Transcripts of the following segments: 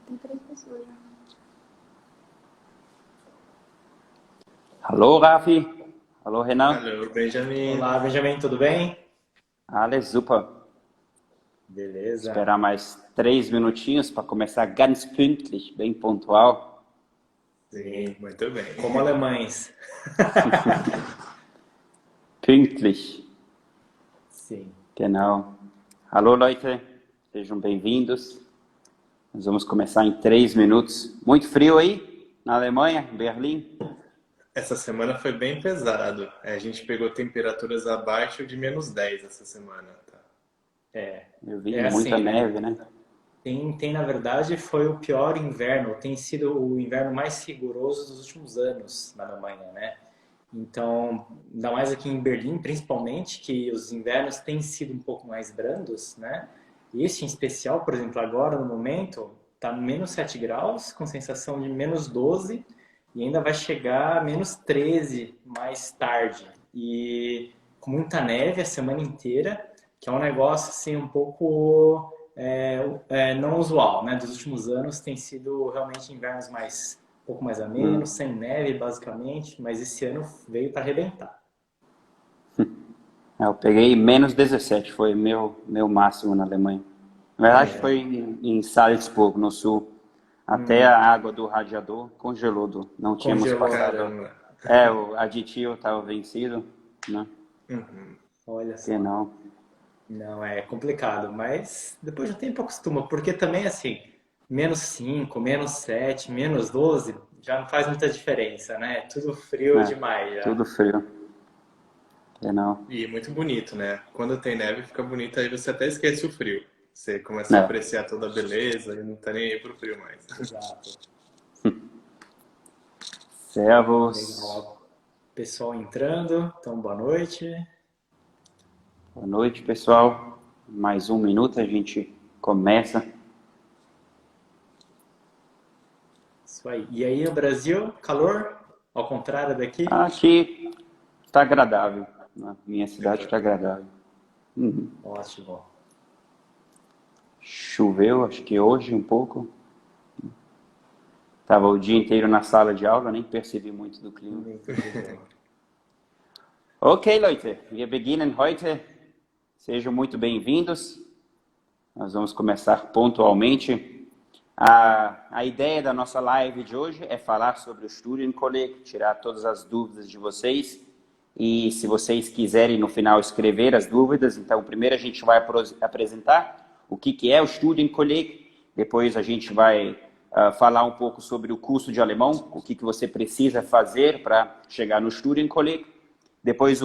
Tem 3 pessoas já. Hallo Rafi, hallo Renan. Alô, Benjamin. Olá, Benjamin, tudo bem? Alles super. Beleza. Esperar mais 3 minutinhos para começar ganz pünktlich, bem pontual. Sim, muito bem. Como alemães. Pünktlich, Sim. genau. Hallo Leute, sejam bem-vindos. Nós vamos começar em 3 minutos. Muito frio aí na Alemanha, em Berlim? Essa semana foi bem pesado. A gente pegou temperaturas abaixo de -10 essa semana. Tá? É, Eu vi é muita assim, né? neve, né? Na verdade, foi o pior inverno. Tem sido o inverno mais rigoroso dos últimos anos na Alemanha, né? Então, ainda mais aqui em Berlim, principalmente, que os invernos têm sido um pouco mais brandos, né? Este em especial, por exemplo, agora no momento, está -7 graus, com sensação de -12, e ainda vai chegar a -13 mais tarde. E com muita neve a semana inteira, que é um negócio assim um pouco não usual, né? Dos últimos anos tem sido realmente invernos um pouco mais amenos, Hum. sem neve basicamente, mas esse ano veio para arrebentar. Eu peguei -17, foi meu máximo na Alemanha. Na verdade, foi em Salzburg, no sul. Até a água do radiador congelou, não tínhamos Congelou, né? passado. Caramba. O aditivo estava vencido, né? Uhum. Olha Que só. não. Não, é complicado, mas depois de um tempo acostuma, porque também assim, -5, -7, -12 já não faz muita diferença, né? É tudo frio É, demais já. tudo frio. Que não. E muito bonito, né? Quando tem neve fica bonito, aí você até esquece o frio. Você começa a É. apreciar toda a beleza e não tá nem aí pro frio mais. Exato. Servus. Legal. Pessoal entrando, então boa noite. Boa noite, pessoal. Mais 1 minuto a gente começa. Isso aí. E aí no Brasil, calor? Ao contrário daqui? Aqui está agradável. Na minha cidade está Exato. agradável. Uhum. Ótimo. Choveu, acho que hoje um pouco. Estava o dia inteiro na sala de aula, nem percebi muito do clima. Muito de boa. Ok, Leute, wir beginnen heute. Sejam muito bem-vindos. Nós vamos começar pontualmente. A ideia da nossa live de hoje é falar sobre o Studienkolleg, tirar todas as dúvidas de vocês. E se vocês quiserem no final escrever as dúvidas, então primeiro a gente vai apresentar o que é o Studienkolleg, depois a gente vai falar um pouco sobre o curso de alemão, o que você precisa fazer para chegar no Studienkolleg. Depois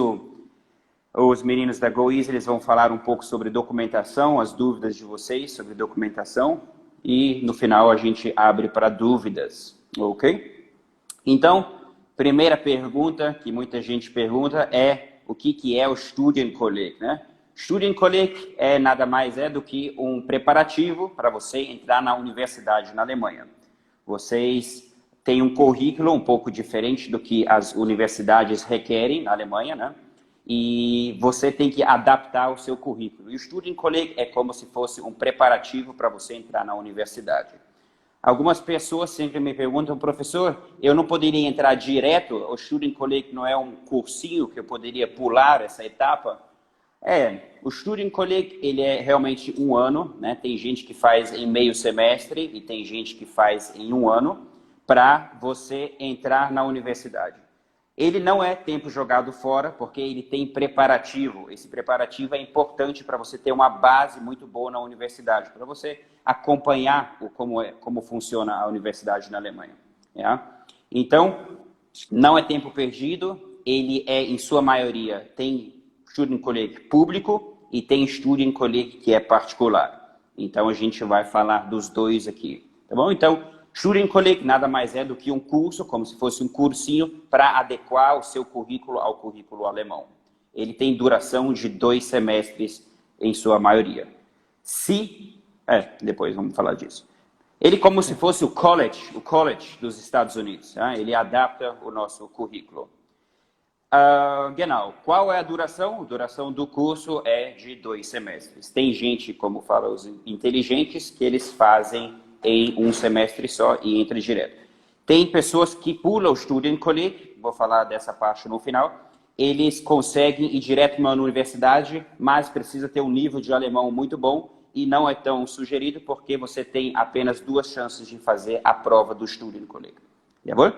os meninos da GoEasy, eles vão falar um pouco sobre documentação, as dúvidas de vocês sobre documentação, e no final a gente abre para dúvidas, ok? Então, primeira pergunta que muita gente pergunta é o que é o Studienkolleg, né? Studienkolleg é nada mais do que um preparativo para você entrar na universidade na Alemanha. Vocês têm um currículo um pouco diferente do que as universidades requerem na Alemanha, né? E você tem que adaptar o seu currículo. E o Studienkolleg é como se fosse um preparativo para você entrar na universidade. Algumas pessoas sempre me perguntam, professor, eu não poderia entrar direto? O Studienkolleg não é um cursinho que eu poderia pular essa etapa? O Studienkolleg, ele é realmente 1 ano, né? Tem gente que faz em meio semestre e tem gente que faz em 1 ano para você entrar na universidade. Ele não é tempo jogado fora, porque ele tem preparativo. Esse preparativo é importante para você ter uma base muito boa na universidade, para você acompanhar como funciona a universidade na Alemanha. Então, não é tempo perdido, ele é, em sua maioria, tem Studienkolleg público e tem Studienkolleg que é particular. Então, a gente vai falar dos dois aqui, tá bom? Então, Studienkolleg nada mais é do que um curso, como se fosse um cursinho, para adequar o seu currículo ao currículo alemão. Ele tem duração de 2 semestres, em sua maioria. Depois vamos falar disso. Ele como se fosse o college dos Estados Unidos. Ele adapta o nosso currículo. Genau. Qual é a duração? A duração do curso é de 2 semestres. Tem gente, como falam os inteligentes, que eles fazem em um semestre só e entra direto. Tem pessoas que pulam o Studienkolleg, vou falar dessa parte no final. Eles conseguem ir direto numa universidade, mas precisa ter um nível de alemão muito bom e não é tão sugerido porque você tem apenas 2 chances de fazer a prova do Studienkolleg. Jawohl?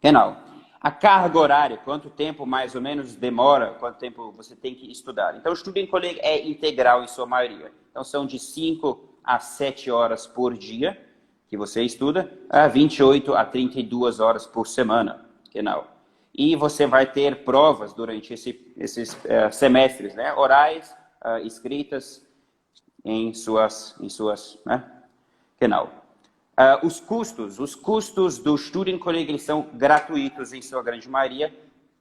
Genau. A carga horária, quanto tempo mais ou menos demora, quanto tempo você tem que estudar. Então, o Studienkolleg é integral em sua maioria. Então, são de 5 a 7 horas por dia que você estuda, a 28 a 32 horas por semana. Genau. E você vai ter provas durante esses semestres, né? Orais, escritas em suas né? Genau. Os custos do Studienkolleg eles são gratuitos em sua grande maioria.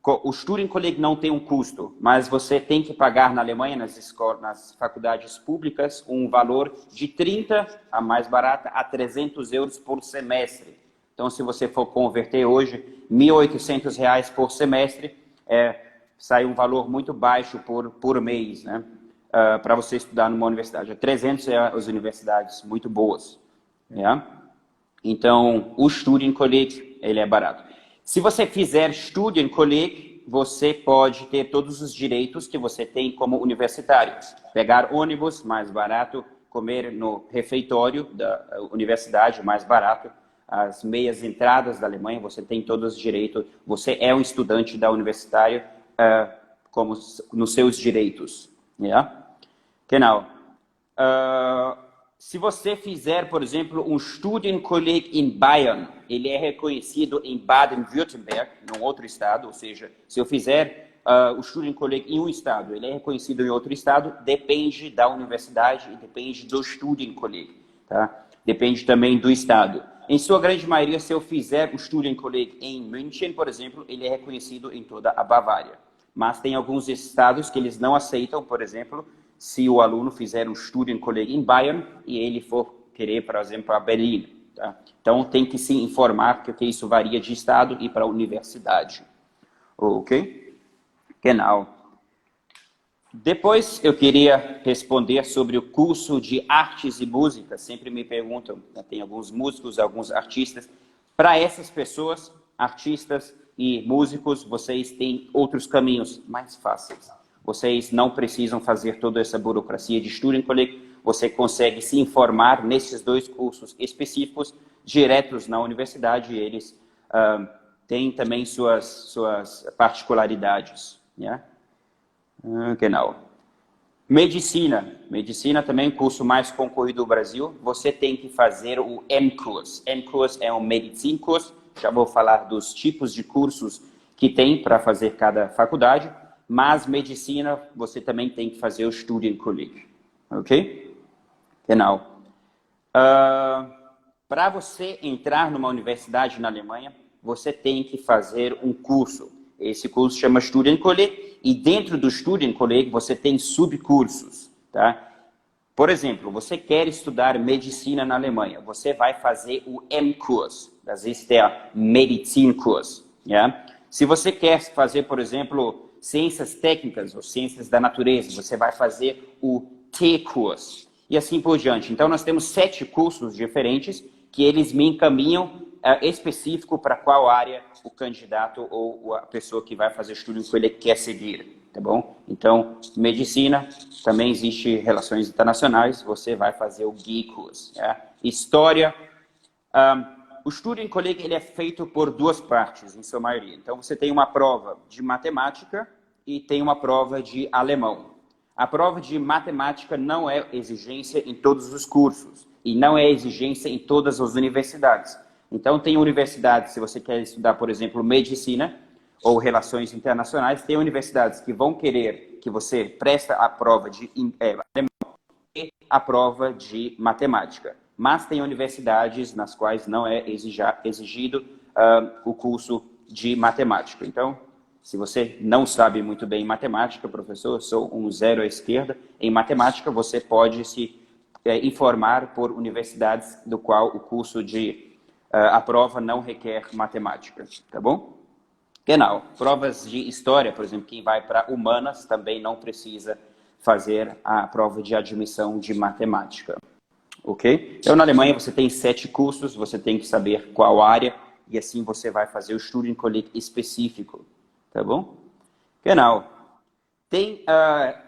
O Studienkolleg não tem um custo, mas você tem que pagar na Alemanha, nas faculdades públicas, um valor de 30, a mais barata, a 300 euros por semestre. Então, se você for converter hoje, R$ 1.800 por semestre, sai um valor muito baixo por mês, né? Para você estudar numa universidade. 300 é as universidades muito boas. Yeah? Então, o Studienkolleg, ele é barato. Se você fizer Studienkolleg, você pode ter todos os direitos que você tem como universitário. Pegar ônibus, mais barato. Comer no refeitório da universidade, mais barato. As meias entradas da Alemanha, você tem todos os direitos. Você é um estudante da universitária como nos seus direitos. Yeah? Genau. Se você fizer, por exemplo, um Studienkolleg em Bayern, ele é reconhecido em Baden-Württemberg, num outro estado, ou seja, se eu fizer o Studienkolleg em um estado, ele é reconhecido em outro estado, depende da universidade e depende do Studienkolleg, tá? Depende também do estado. Em sua grande maioria, se eu fizer o Studienkolleg em München, por exemplo, ele é reconhecido em toda a Bavária. Mas tem alguns estados que eles não aceitam, por exemplo, se o aluno fizer um Studienkolleg em Bayern e ele for querer, por exemplo, para Berlim. Tá? Então, tem que se informar que isso varia de estado e para a universidade. Ok? Genau. Depois, eu queria responder sobre o curso de artes e música. Sempre me perguntam, né, tem alguns músicos, alguns artistas. Para essas pessoas, artistas e músicos, vocês têm outros caminhos mais fáceis. Vocês não precisam fazer toda essa burocracia de Studienkolleg. Você consegue se informar nesses 2 cursos específicos, diretos na universidade. E eles têm também suas particularidades. Yeah? Genau. Medicina. Medicina também é um curso mais concorrido do Brasil. Você tem que fazer o M-Kurs. M-Kurs é um Medizinkurs. Já vou falar dos tipos de cursos que tem para fazer cada faculdade. Mas medicina, você também tem que fazer o Studienkolleg. Ok? Genau. Para você entrar numa universidade na Alemanha, você tem que fazer um curso. Esse curso chama Studienkolleg e dentro do Studienkolleg você tem subcursos, tá? Por exemplo, você quer estudar medicina na Alemanha, você vai fazer o M-Kurs, das ist der Medizinkurs, ja? Se você quer fazer, por exemplo, ciências técnicas ou ciências da natureza, você vai fazer o T-Kurs e assim por diante. Então, nós temos 7 cursos diferentes que eles me encaminham específico para qual área o candidato ou a pessoa que vai fazer Studienkolleg quer seguir, tá bom? Então, medicina, também existe relações internacionais, você vai fazer o G-Kurs. História, o Studienkolleg ele é feito por 2 partes, em sua maioria. Então, você tem uma prova de matemática e tem uma prova de alemão. A prova de matemática não é exigência em todos os cursos e não é exigência em todas as universidades. Então, tem universidades, se você quer estudar, por exemplo, medicina ou relações internacionais, tem universidades que vão querer que você preste a prova de alemão e a prova de matemática. Mas tem universidades nas quais não é exigido o curso de matemática. Então, se você não sabe muito bem matemática, professor, sou um 0 à esquerda, em matemática você pode se informar por universidades do qual o curso de a prova não requer matemática, tá bom? Genau. Provas de história, por exemplo, quem vai para humanas também não precisa fazer a prova de admissão de matemática. ok? Então, na Alemanha, você tem 7 cursos, você tem que saber qual área, e assim você vai fazer o Studienkolleg específico, tá bom? Genau. Tem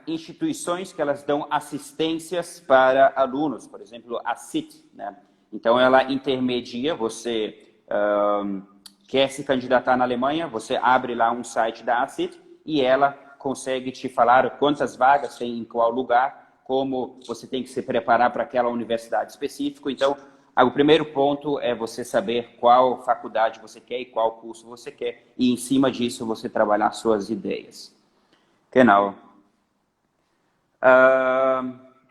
instituições que elas dão assistências para alunos, por exemplo, a CIT, né? Então, ela intermedia, você quer se candidatar na Alemanha, você abre lá um site da ACIT e ela consegue te falar quantas vagas tem em qual lugar, como você tem que se preparar para aquela universidade específica. Então, o primeiro ponto é você saber qual faculdade você quer e qual curso você quer, e em cima disso você trabalhar suas ideias. Genau.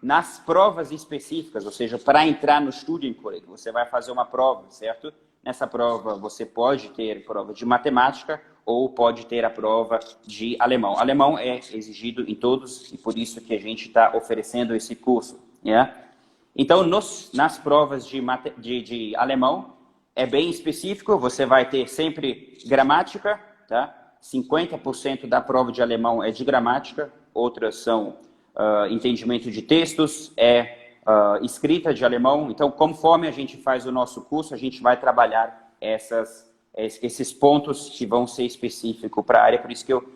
Nas provas específicas, ou seja, para entrar no Studienkolleg, você vai fazer uma prova, certo? Nessa prova você pode ter prova de matemática ou pode ter a prova de alemão. Alemão é exigido em todos e por isso que a gente está oferecendo esse curso. Yeah? Então, nas provas de alemão, é bem específico, você vai ter sempre gramática, tá? 50% da prova de alemão é de gramática, outras são entendimento de textos, escrita de alemão. Então, conforme a gente faz o nosso curso, a gente vai trabalhar esses pontos que vão ser específicos para a área. Por isso que eu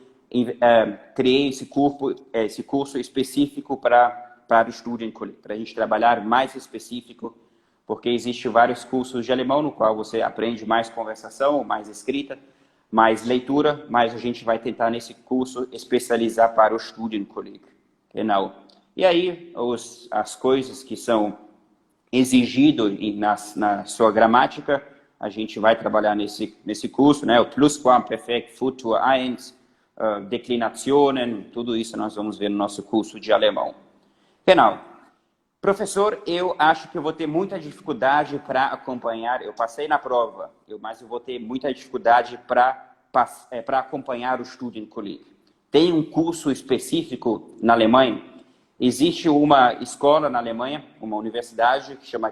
criei esse curso específico para o Studienkolleg, para a gente trabalhar mais específico, porque existem vários cursos de alemão no qual você aprende mais conversação, mais escrita, mais leitura, mas a gente vai tentar nesse curso especializar para o Studienkolleg. Genau. E aí, as coisas que são exigidas na sua gramática, a gente vai trabalhar nesse curso, né? O Plusquamperfekt, Futur 1, Declinationen, tudo isso nós vamos ver no nosso curso de alemão. Genau. Professor, eu acho que eu vou ter muita dificuldade para acompanhar, eu passei na prova, mas eu vou ter muita dificuldade para acompanhar o Studienkolleg. Tem um curso específico na Alemanha. Existe uma escola na Alemanha, uma universidade que chama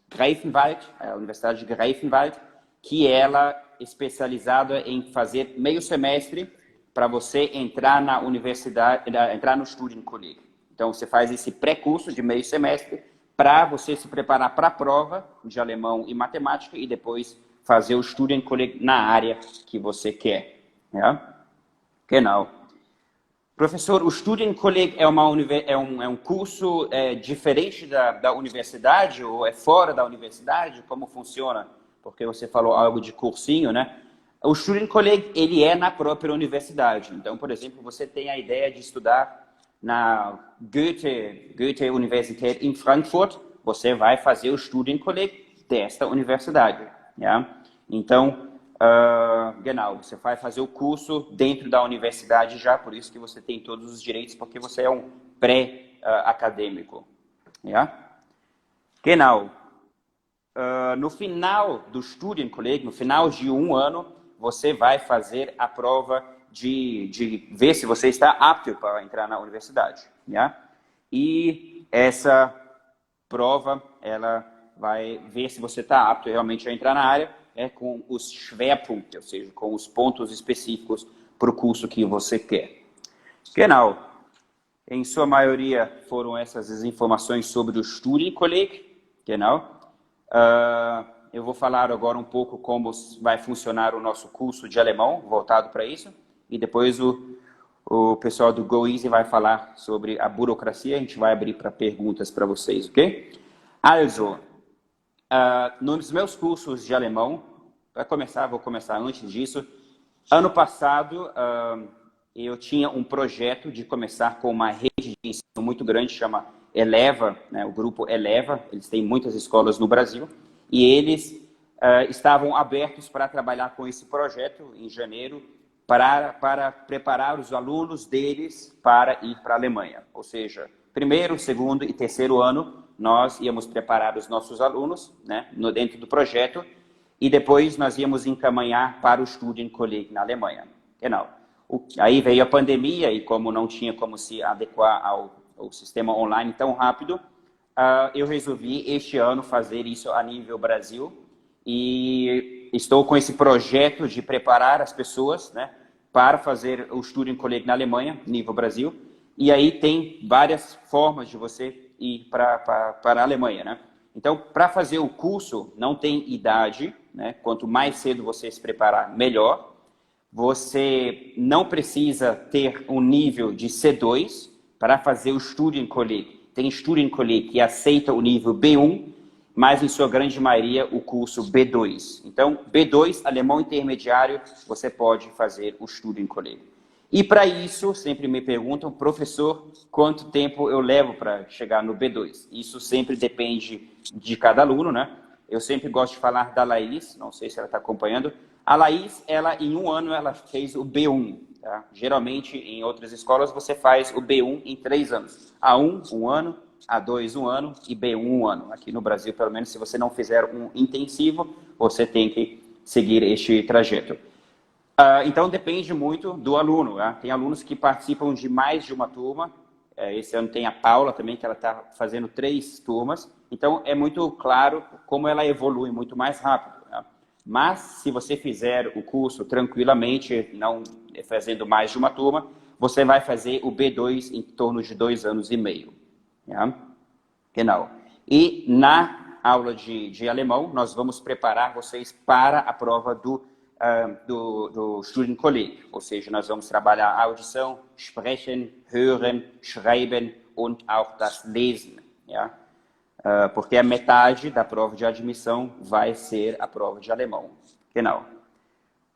Greifenwald, a Universidade de Greifenwald, que ela é especializada em fazer meio semestre para você entrar na universidade, entrar no Studienkolleg. Então, você faz esse pré-curso de meio semestre para você se preparar para a prova de alemão e matemática e depois fazer o Studienkolleg na área que você quer. Ja? Genau. Professor, o Studienkolleg é um curso diferente da universidade ou é fora da universidade? Como funciona? Porque você falou algo de cursinho, né? O Studienkolleg, ele é na própria universidade. Então, por exemplo, você tem a ideia de estudar na Goethe-Universität em Frankfurt, você vai fazer o Studienkolleg desta universidade. Ja? Então, genau, você vai fazer o curso dentro da universidade já, por isso que você tem todos os direitos, porque você é um pré-acadêmico. Ja? Genau. No final do Studienkolleg, no final de um ano, você vai fazer a prova de ver se você está apto para entrar na universidade. Ja? E essa prova, ela vai ver se você está apto realmente a entrar na área, com os Schwerpunkte, ou seja, com os pontos específicos para o curso que você quer. Genau. Em sua maioria foram essas as informações sobre o Studienkolleg. Genau. Eu vou falar agora um pouco como vai funcionar o nosso curso de alemão, voltado para isso. E depois o pessoal do GoEasy vai falar sobre a burocracia. A gente vai abrir para perguntas para vocês, ok? Also, nos meus cursos de alemão, vou começar antes disso. Ano passado, eu tinha um projeto de começar com uma rede de ensino muito grande, chama Eleva, né, o grupo Eleva. Eles têm muitas escolas no Brasil. E eles estavam abertos para trabalhar com esse projeto em janeiro, para preparar os alunos deles para ir para a Alemanha. Ou seja, primeiro, segundo e terceiro ano, nós íamos preparar os nossos alunos, né, dentro do projeto, e depois nós íamos encaminhar para o Studienkolleg na Alemanha. Genau. Aí veio a pandemia e como não tinha como se adequar ao sistema online tão rápido, eu resolvi este ano fazer isso a nível Brasil e estou com esse projeto de preparar as pessoas, né, para fazer o Studienkolleg na Alemanha, nível Brasil. E aí tem várias formas de você ir para a Alemanha, né? Então, para fazer o curso, não tem idade, né? Quanto mais cedo você se preparar, melhor. Você não precisa ter um nível de C2 para fazer o Studienkolleg. Tem Studienkolleg que aceita o nível B1, mas em sua grande maioria o curso B2. Então, B2, alemão intermediário, você pode fazer o Studienkolleg. E para isso, sempre me perguntam, professor, quanto tempo eu levo para chegar no B2? Isso sempre depende de cada aluno, né? Eu sempre gosto de falar da Laís, não sei se ela está acompanhando. A Laís, ela em um ano, ela fez o B1. Tá? Geralmente, em outras escolas, você faz o B1 em 3 anos. A1, um ano, A2, um ano e B1, um ano. Aqui no Brasil, pelo menos, se você não fizer um intensivo, você tem que seguir este trajeto. Então, depende muito do aluno. Tá? Tem alunos que participam de mais de uma turma. Esse ano tem a Paula também, que ela está fazendo 3 turmas. Então, é muito claro como ela evolui muito mais rápido. Tá? Mas, se você fizer o curso tranquilamente, não fazendo mais de uma turma, você vai fazer o B2 em torno de 2 anos e meio. Tá? Genau. E na aula de alemão, nós vamos preparar vocês para a prova do Studienkolleg. Ou seja, nós vamos trabalhar a audição, sprechen, hören, schreiben und auch das Lesen. Ja? Porque a metade da prova de admissão vai ser a prova de alemão. Genau.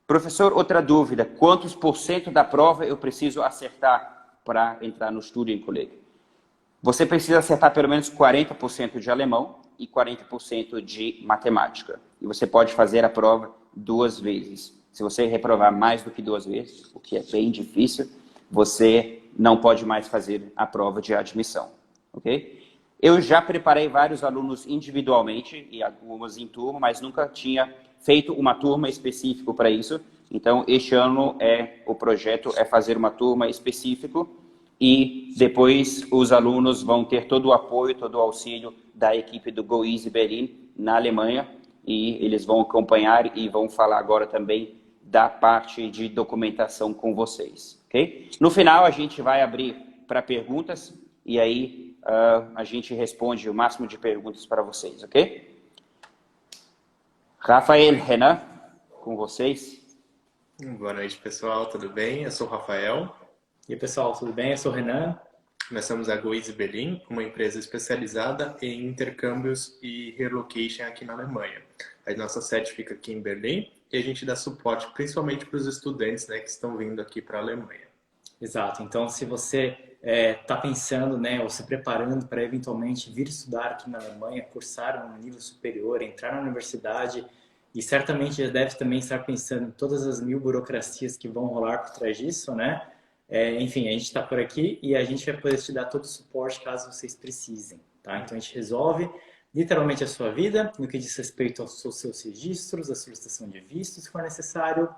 Professor, outra dúvida. Quantos % da prova eu preciso acertar para entrar no Studienkolleg? Você precisa acertar pelo menos 40% de alemão e 40% de matemática. E você pode fazer a prova 2 vezes. Se você reprovar mais do que 2 vezes, o que é bem difícil, você não pode mais fazer a prova de admissão. Ok? Eu já preparei vários alunos individualmente e algumas em turma, mas nunca tinha feito uma turma específica para isso. Então, este ano o projeto é fazer uma turma específica e depois os alunos vão ter todo o apoio, todo o auxílio da equipe do Go Easy Berlin na Alemanha e eles vão acompanhar e vão falar agora também da parte de documentação com vocês. Ok? No final, a gente vai abrir para perguntas e aí a gente responde o máximo de perguntas para vocês, ok? Rafael, Renan, com vocês. Boa noite, pessoal. Tudo bem? Eu sou o Rafael. E aí, pessoal, tudo bem? Eu sou o Renan. Nós somos a Go Easy Berlin, uma empresa especializada em intercâmbios e relocation aqui na Alemanha. A nossa sede fica aqui em Berlim e a gente dá suporte principalmente para os estudantes, né, que estão vindo aqui para a Alemanha. Exato. Então, se você está pensando, né, ou se preparando para eventualmente vir estudar aqui na Alemanha, cursar um nível superior, entrar na universidade, e certamente já deve também estar pensando em todas as 1000 burocracias que vão rolar por trás disso, né? Enfim, a gente está por aqui e a gente vai poder te dar todo o suporte caso vocês precisem, tá? Então, a gente resolve literalmente a sua vida no que diz respeito aos seus registros, a solicitação de visto, se for necessário,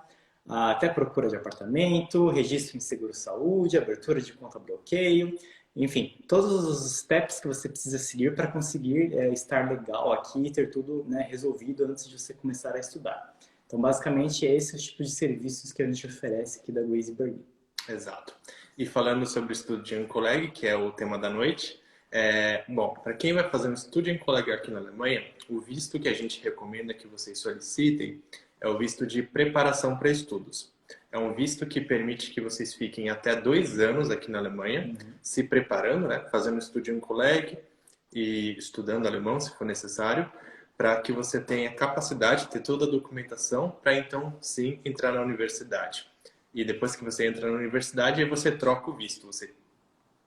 até procura de apartamento, registro em seguro-saúde, abertura de conta bloqueio, enfim, todos os steps que você precisa seguir para conseguir estar legal aqui e ter tudo, né, resolvido antes de você começar a estudar. Então, basicamente, esse é o tipo de serviços que a gente oferece aqui da Go Easy Berlin. Exato. E falando sobre o Studienkolleg, que é o tema da noite, bom, para quem vai fazer um Studienkolleg aqui na Alemanha, o visto que a gente recomenda que vocês solicitem é o visto de preparação para estudos. É um visto que permite que vocês fiquem até 2 anos aqui na Alemanha, se preparando, né, fazendo Studienkolleg e estudando alemão, se for necessário, para que você tenha capacidade de ter toda a documentação para então, sim, entrar na universidade. E depois que você entra na universidade, aí você troca o visto. Você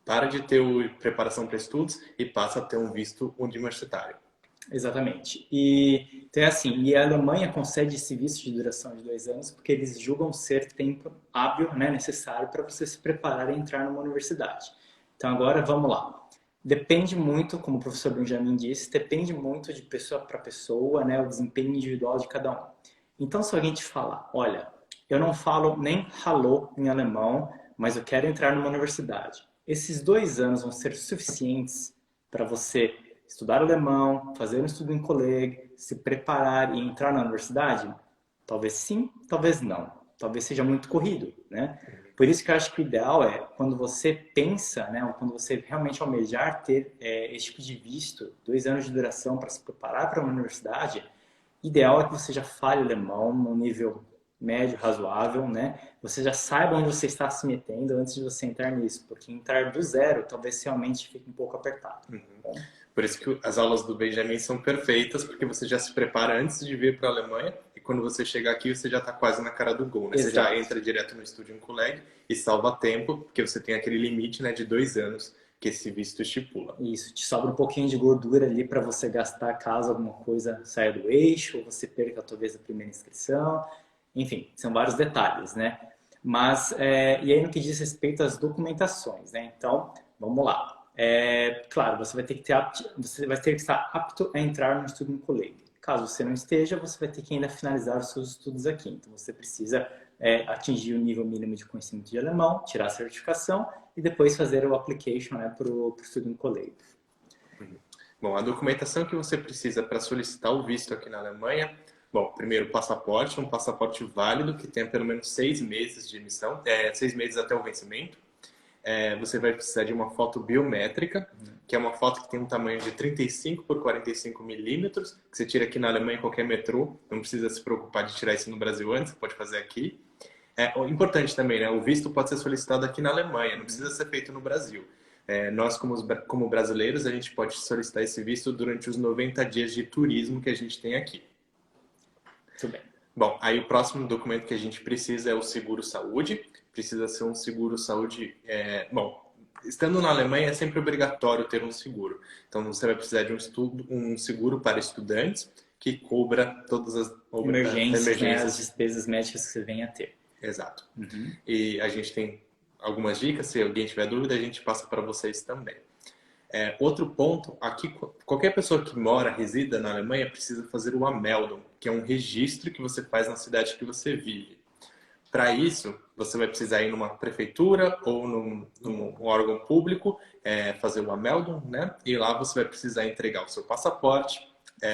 para de ter preparação para estudos e passa a ter um visto universitário. Exatamente. Então, e a Alemanha concede esse visto de duração de 2 anos porque eles julgam ser tempo hábil, né, necessário para você se preparar e entrar numa universidade. Então, agora, vamos lá. Depende muito, como o professor Benjamin disse, depende muito de pessoa para pessoa, né, o desempenho individual de cada um. Então, se alguém te falar, olha, eu não falo nem hallo em alemão, mas eu quero entrar numa universidade. Esses 2 anos vão ser suficientes para você estudar alemão, fazer um Studienkolleg, se preparar e entrar na universidade? Talvez sim, talvez não. Talvez seja muito corrido, né? Por isso que eu acho que o ideal é, quando você pensa, né, ou quando você realmente almejar ter esse tipo de visto, 2 anos de duração para se preparar para uma universidade, ideal é que você já fale alemão no nível médio, razoável, né? Você já saiba onde você está se metendo antes de você entrar nisso, porque entrar do zero talvez realmente fique um pouco apertado. Então, por isso que as aulas do Benjamin são perfeitas, porque você já se prepara antes de vir para a Alemanha e quando você chegar aqui você já está quase na cara do gol, né? Você já entra direto no Studium Colleg e salva tempo, porque você tem aquele limite, né, de 2 anos que esse visto estipula. Isso, te sobra um pouquinho de gordura ali para você gastar caso alguma coisa saia do eixo, ou você perca talvez a primeira inscrição. Enfim, são vários detalhes, né? Mas, e aí no que diz respeito às documentações, né? Então, vamos lá. Claro, você vai ter que estar apto a entrar no Studium Colleg. Caso você não esteja, você vai ter que ainda finalizar os seus estudos aqui. Então, você precisa atingir o nível mínimo de conhecimento de alemão, tirar a certificação e depois fazer o application, né, para o Studium Colleg. Bom, a documentação que você precisa para solicitar o visto aqui na Alemanha, bom, primeiro passaporte, um passaporte válido que tenha pelo menos 6 meses de emissão, 6 meses até o vencimento. Você vai precisar de uma foto biométrica, que é uma foto que tem um tamanho de 35 por 45 milímetros, que você tira aqui na Alemanha em qualquer metrô, não precisa se preocupar de tirar isso no Brasil antes, você pode fazer aqui. Importante também, né? O visto pode ser solicitado aqui na Alemanha, não precisa ser feito no Brasil. Nós, como brasileiros, a gente pode solicitar esse visto durante os 90 dias de turismo que a gente tem aqui. Muito bem. Bom, aí o próximo documento que a gente precisa é o seguro-saúde. Precisa ser um seguro-saúde... Bom, estando na Alemanha é sempre obrigatório ter um seguro. Então, você vai precisar de um seguro para estudantes que cubra todas as emergências. Né, as despesas médicas que você venha a ter. Exato. E a gente tem algumas dicas, se alguém tiver dúvida, a gente passa para vocês também. Outro ponto, aqui qualquer pessoa que mora, resida na Alemanha, precisa fazer o Anmeldung, que é um registro que você faz na cidade que você vive. Para isso, você vai precisar ir numa prefeitura ou num órgão público, fazer o Anmeldung, né? E lá você vai precisar entregar o seu passaporte,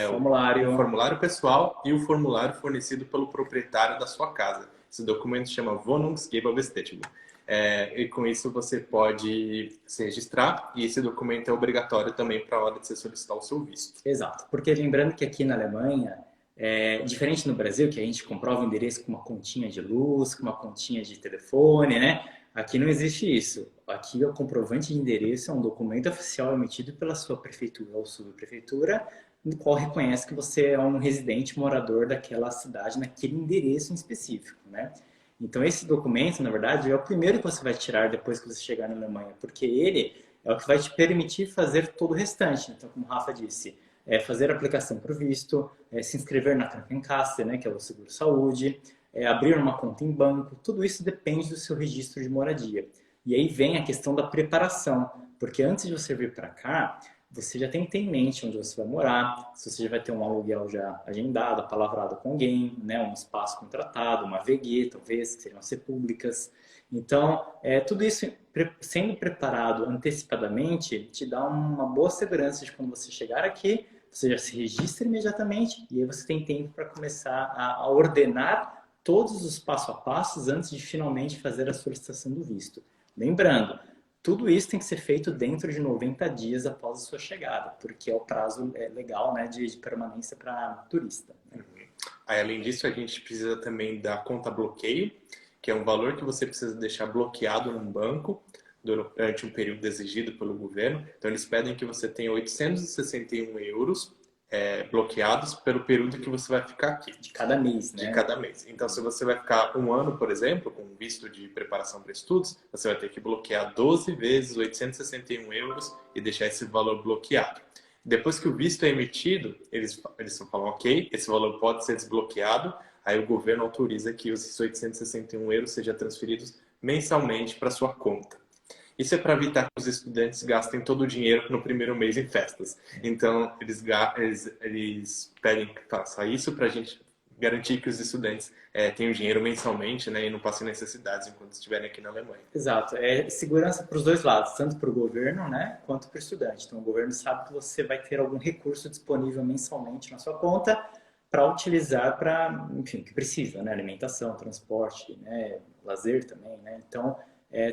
o formulário pessoal e o formulário fornecido pelo proprietário da sua casa. Esse documento se chama Wohnungsgeberbestätigung. E com isso você pode se registrar e esse documento é obrigatório também para a hora de você solicitar o seu visto. Exato, porque lembrando que aqui na Alemanha, diferente no Brasil, que a gente comprova o endereço com uma continha de luz, com uma continha de telefone, né? Aqui não existe isso. Aqui o comprovante de endereço é um documento oficial emitido pela sua prefeitura ou subprefeitura, no qual reconhece que você é um residente morador daquela cidade, naquele endereço em específico, né? Então, esse documento, na verdade, é o primeiro que você vai tirar depois que você chegar na Alemanha, porque ele é o que vai te permitir fazer todo o restante. Então, como o Rafa disse, fazer a aplicação para o visto, se inscrever na Krankenkasse, né, que é o seguro-saúde, abrir uma conta em banco, tudo isso depende do seu registro de moradia. E aí vem a questão da preparação, porque antes de você vir para cá, você já tem que ter em mente onde você vai morar, se você já vai ter um aluguel já agendado, apalavrado com alguém, né, um espaço contratado, uma VG, talvez, que seriam as repúblicas. Então, tudo isso sendo preparado antecipadamente te dá uma boa segurança de quando você chegar aqui, você já se registra imediatamente e aí você tem tempo para começar a ordenar todos os passo a passos antes de finalmente fazer a solicitação do visto. Lembrando, tudo isso tem que ser feito dentro de 90 dias após a sua chegada, porque é o prazo legal, né, de permanência para turista. Né? Aí, além disso, a gente precisa também da conta bloqueio, que é um valor que você precisa deixar bloqueado num banco durante um período exigido pelo governo. Então, eles pedem que você tenha 861 euros bloqueados pelo período que você vai ficar aqui. De cada mês, né? De cada mês. Então, se você vai ficar um ano, por exemplo, com visto de preparação para estudos, você vai ter que bloquear 12 vezes 861 euros e deixar esse valor bloqueado. Depois que o visto é emitido, eles falam, ok, esse valor pode ser desbloqueado, aí o governo autoriza que esses 861 euros sejam transferidos mensalmente para sua conta. Isso é para evitar que os estudantes gastem todo o dinheiro no primeiro mês em festas. Então, eles pedem que faça isso para a gente garantir que os estudantes tenham dinheiro mensalmente, né, e não passem necessidades enquanto estiverem aqui na Alemanha. Exato. É segurança para os dois lados, tanto para o governo, né, quanto para o estudante. Então, o governo sabe que você vai ter algum recurso disponível mensalmente na sua conta para utilizar para, enfim, o que precisa, né, alimentação, transporte, né, lazer também, né? Então,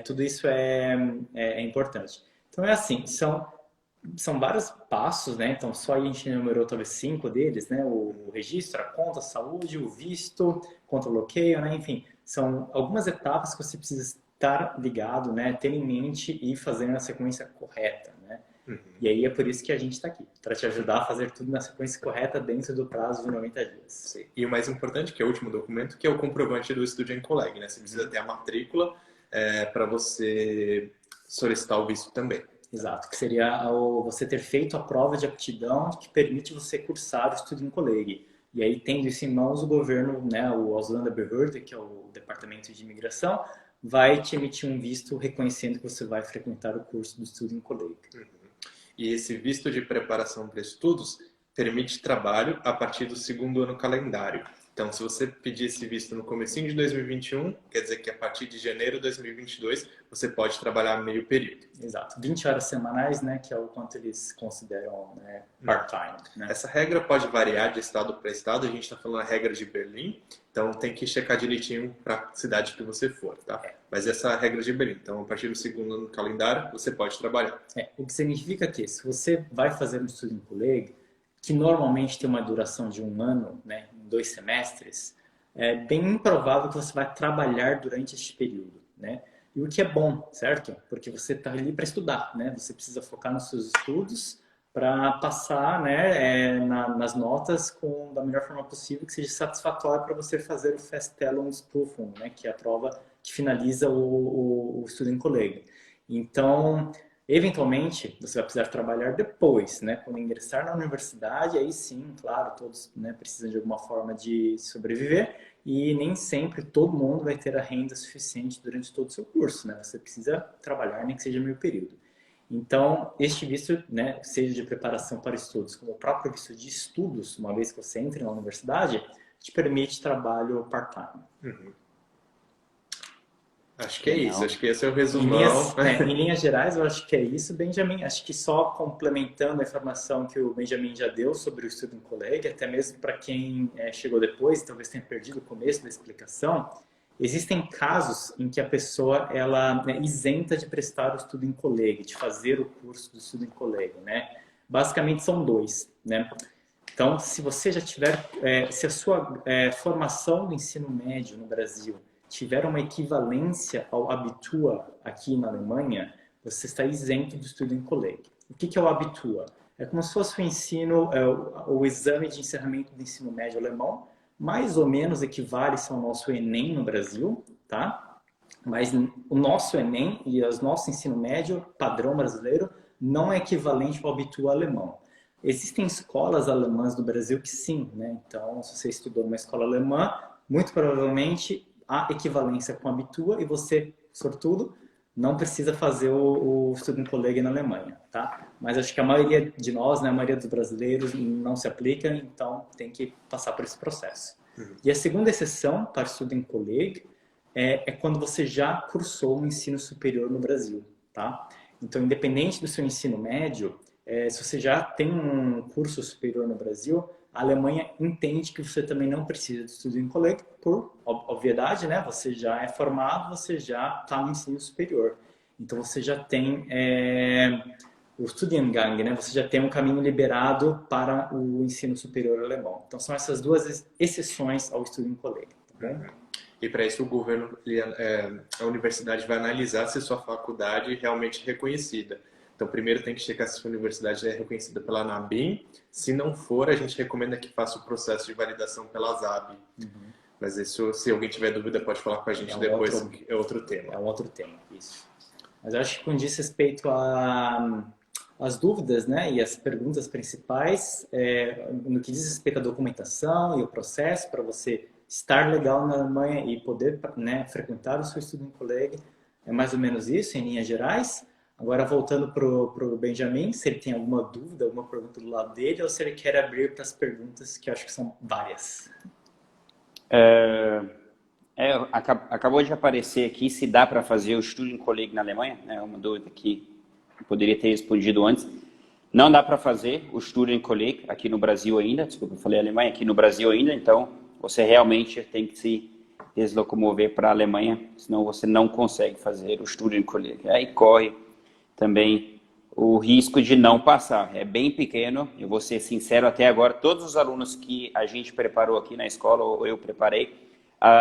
tudo isso é importante. Então, é assim, são vários passos, né? Então, só a gente enumerou talvez 5 deles, né? O registro, a conta, a saúde, o visto, conta bloqueio, né? Enfim, são algumas etapas que você precisa estar ligado, né? Ter em mente e fazer na sequência correta, né? E aí é por isso que a gente está aqui, para te ajudar a fazer tudo na sequência correta dentro do prazo de 90 dias. Sim. E o mais importante, que é o último documento, que é o comprovante do Student Colleg, né? Você precisa ter a matrícula para você solicitar o visto também. Exato, que seria você ter feito a prova de aptidão que permite você cursar o Student Colleg. E aí, tendo isso em mãos, o governo, né, o Ausländerbehörde, que é o Departamento de Imigração, vai te emitir um visto reconhecendo que você vai frequentar o curso do Student Colleg. E esse visto de preparação para estudos permite trabalho a partir do 2º ano calendário. Então, se você pedir esse visto no comecinho de 2021, quer dizer que a partir de janeiro de 2022 você pode trabalhar meio período. Exato, 20 horas semanais, né, que é o quanto eles consideram, né, part-time. Né? Essa regra pode variar de estado para estado, a gente está falando a regra de Berlim, então tem que checar direitinho para a cidade que você for, tá? Mas essa é a regra de Berlim, então a partir do 2º ano calendário você pode trabalhar. O que significa que se você vai fazer um Student Colleg, que normalmente tem uma duração de 1 ano, né, em 2 semestres, é bem improvável que você vai trabalhar durante este período, né? E o que é bom, certo? Porque você está ali para estudar, né? Você precisa focar nos seus estudos para passar, né, nas notas da melhor forma possível, que seja satisfatório para você fazer o Feststellungsprüfung, né, que é a prova que finaliza o Student Colleg. Então, eventualmente, você vai precisar trabalhar depois, né? Quando ingressar na universidade, aí sim, claro, todos, né, precisam de alguma forma de sobreviver e nem sempre todo mundo vai ter a renda suficiente durante todo o seu curso, né? Você precisa trabalhar, nem que seja meio período. Então, este visto, né, seja de preparação para estudos, como o próprio visto de estudos, uma vez que você entre na universidade, te permite trabalho part-time. Acho que é isso, acho que esse é o resumão. Em linhas gerais, eu acho que é isso, Benjamin. Acho que só complementando a informação que o Benjamin já deu sobre o Student Colleg, até mesmo para quem chegou depois, talvez tenha perdido o começo da explicação, existem casos em que a pessoa ela é isenta de prestar o Student Colleg, de fazer o curso do Student Colleg, né? Basicamente são 2, né? Então, se você já tiver, se a sua formação do ensino médio no Brasil tiver uma equivalência ao Abitur aqui na Alemanha, você está isento do Student Colleg. O que é o Abitur? É como se fosse o ensino, o exame de encerramento do ensino médio alemão, mais ou menos equivale ao nosso Enem no Brasil, tá? Mas o nosso Enem e o nosso ensino médio padrão brasileiro não é equivalente ao Abitur alemão. Existem escolas alemãs no Brasil que sim, né? Então, se você estudou numa escola alemã, muito provavelmente há equivalência com a Abitur e você, sortudo, não precisa fazer o Student Colleg na Alemanha, tá? Mas acho que a maioria de nós, né, a maioria dos brasileiros não se aplica, então tem que passar por esse processo. E a segunda exceção para o Student Colleg é quando você já cursou o ensino superior no Brasil, tá? Então, independente do seu ensino médio, se você já tem um curso superior no Brasil, a Alemanha entende que você também não precisa de Student Colleg por obviedade, né? Você já é formado, você já está no ensino superior. Então, você já tem o Studiengang, né? Você já tem um caminho liberado para o ensino superior alemão. Então, são essas 2 exceções ao Student Colleg, tá bom? E para isso o governo, a universidade vai analisar se sua faculdade é realmente reconhecida. Então, primeiro tem que checar se a sua universidade é reconhecida pela ANABIM. Se não for, a gente recomenda que faça o processo de validação pela ZAB. Mas isso, se alguém tiver dúvida, pode falar com a gente depois, é outro tema. É um outro tema, isso. Mas eu acho que com diz respeito às dúvidas, né, e as perguntas principais, no que diz respeito à documentação e o processo para você estar legal na Alemanha e poder, né, frequentar o seu Student Colleg, é mais ou menos isso, em linhas gerais. Agora, voltando para o Benjamin, se ele tem alguma dúvida, alguma pergunta do lado dele, ou se ele quer abrir para as perguntas, que eu acho que são várias. Acabou de aparecer aqui se dá para fazer o Student Colleg na Alemanha, é uma dúvida que eu poderia ter respondido antes. Não dá para fazer o Student Colleg aqui no Brasil ainda, desculpa, eu falei Alemanha, aqui no Brasil ainda, então você realmente tem que se deslocomover para a Alemanha, senão você não consegue fazer o Studienkolleg. Aí corre também o risco de não passar. É bem pequeno, eu vou ser sincero, até agora, todos os alunos que a gente preparou aqui na escola, ou eu preparei,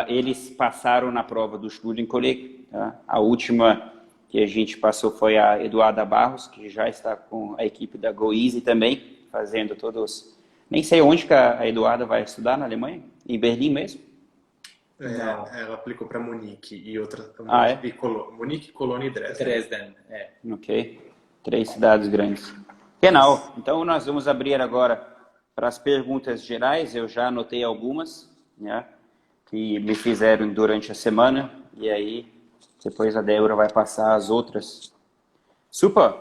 eles passaram na prova do Studienkolleg. Tá? A última que a gente passou foi a Eduarda Barros, que já está com a equipe da GoEasy também, fazendo todos... Nem sei onde que a Eduarda vai estudar na Alemanha, em Berlim mesmo? Ela aplicou para Munique e outra... Munique, Colônia e Dresden. Dresden, Ok. 3 cidades grandes. Genau. Então, nós vamos abrir agora para as perguntas gerais. Eu já anotei algumas, né, que me fizeram durante a semana. E aí, depois a Débora vai passar as outras. Super!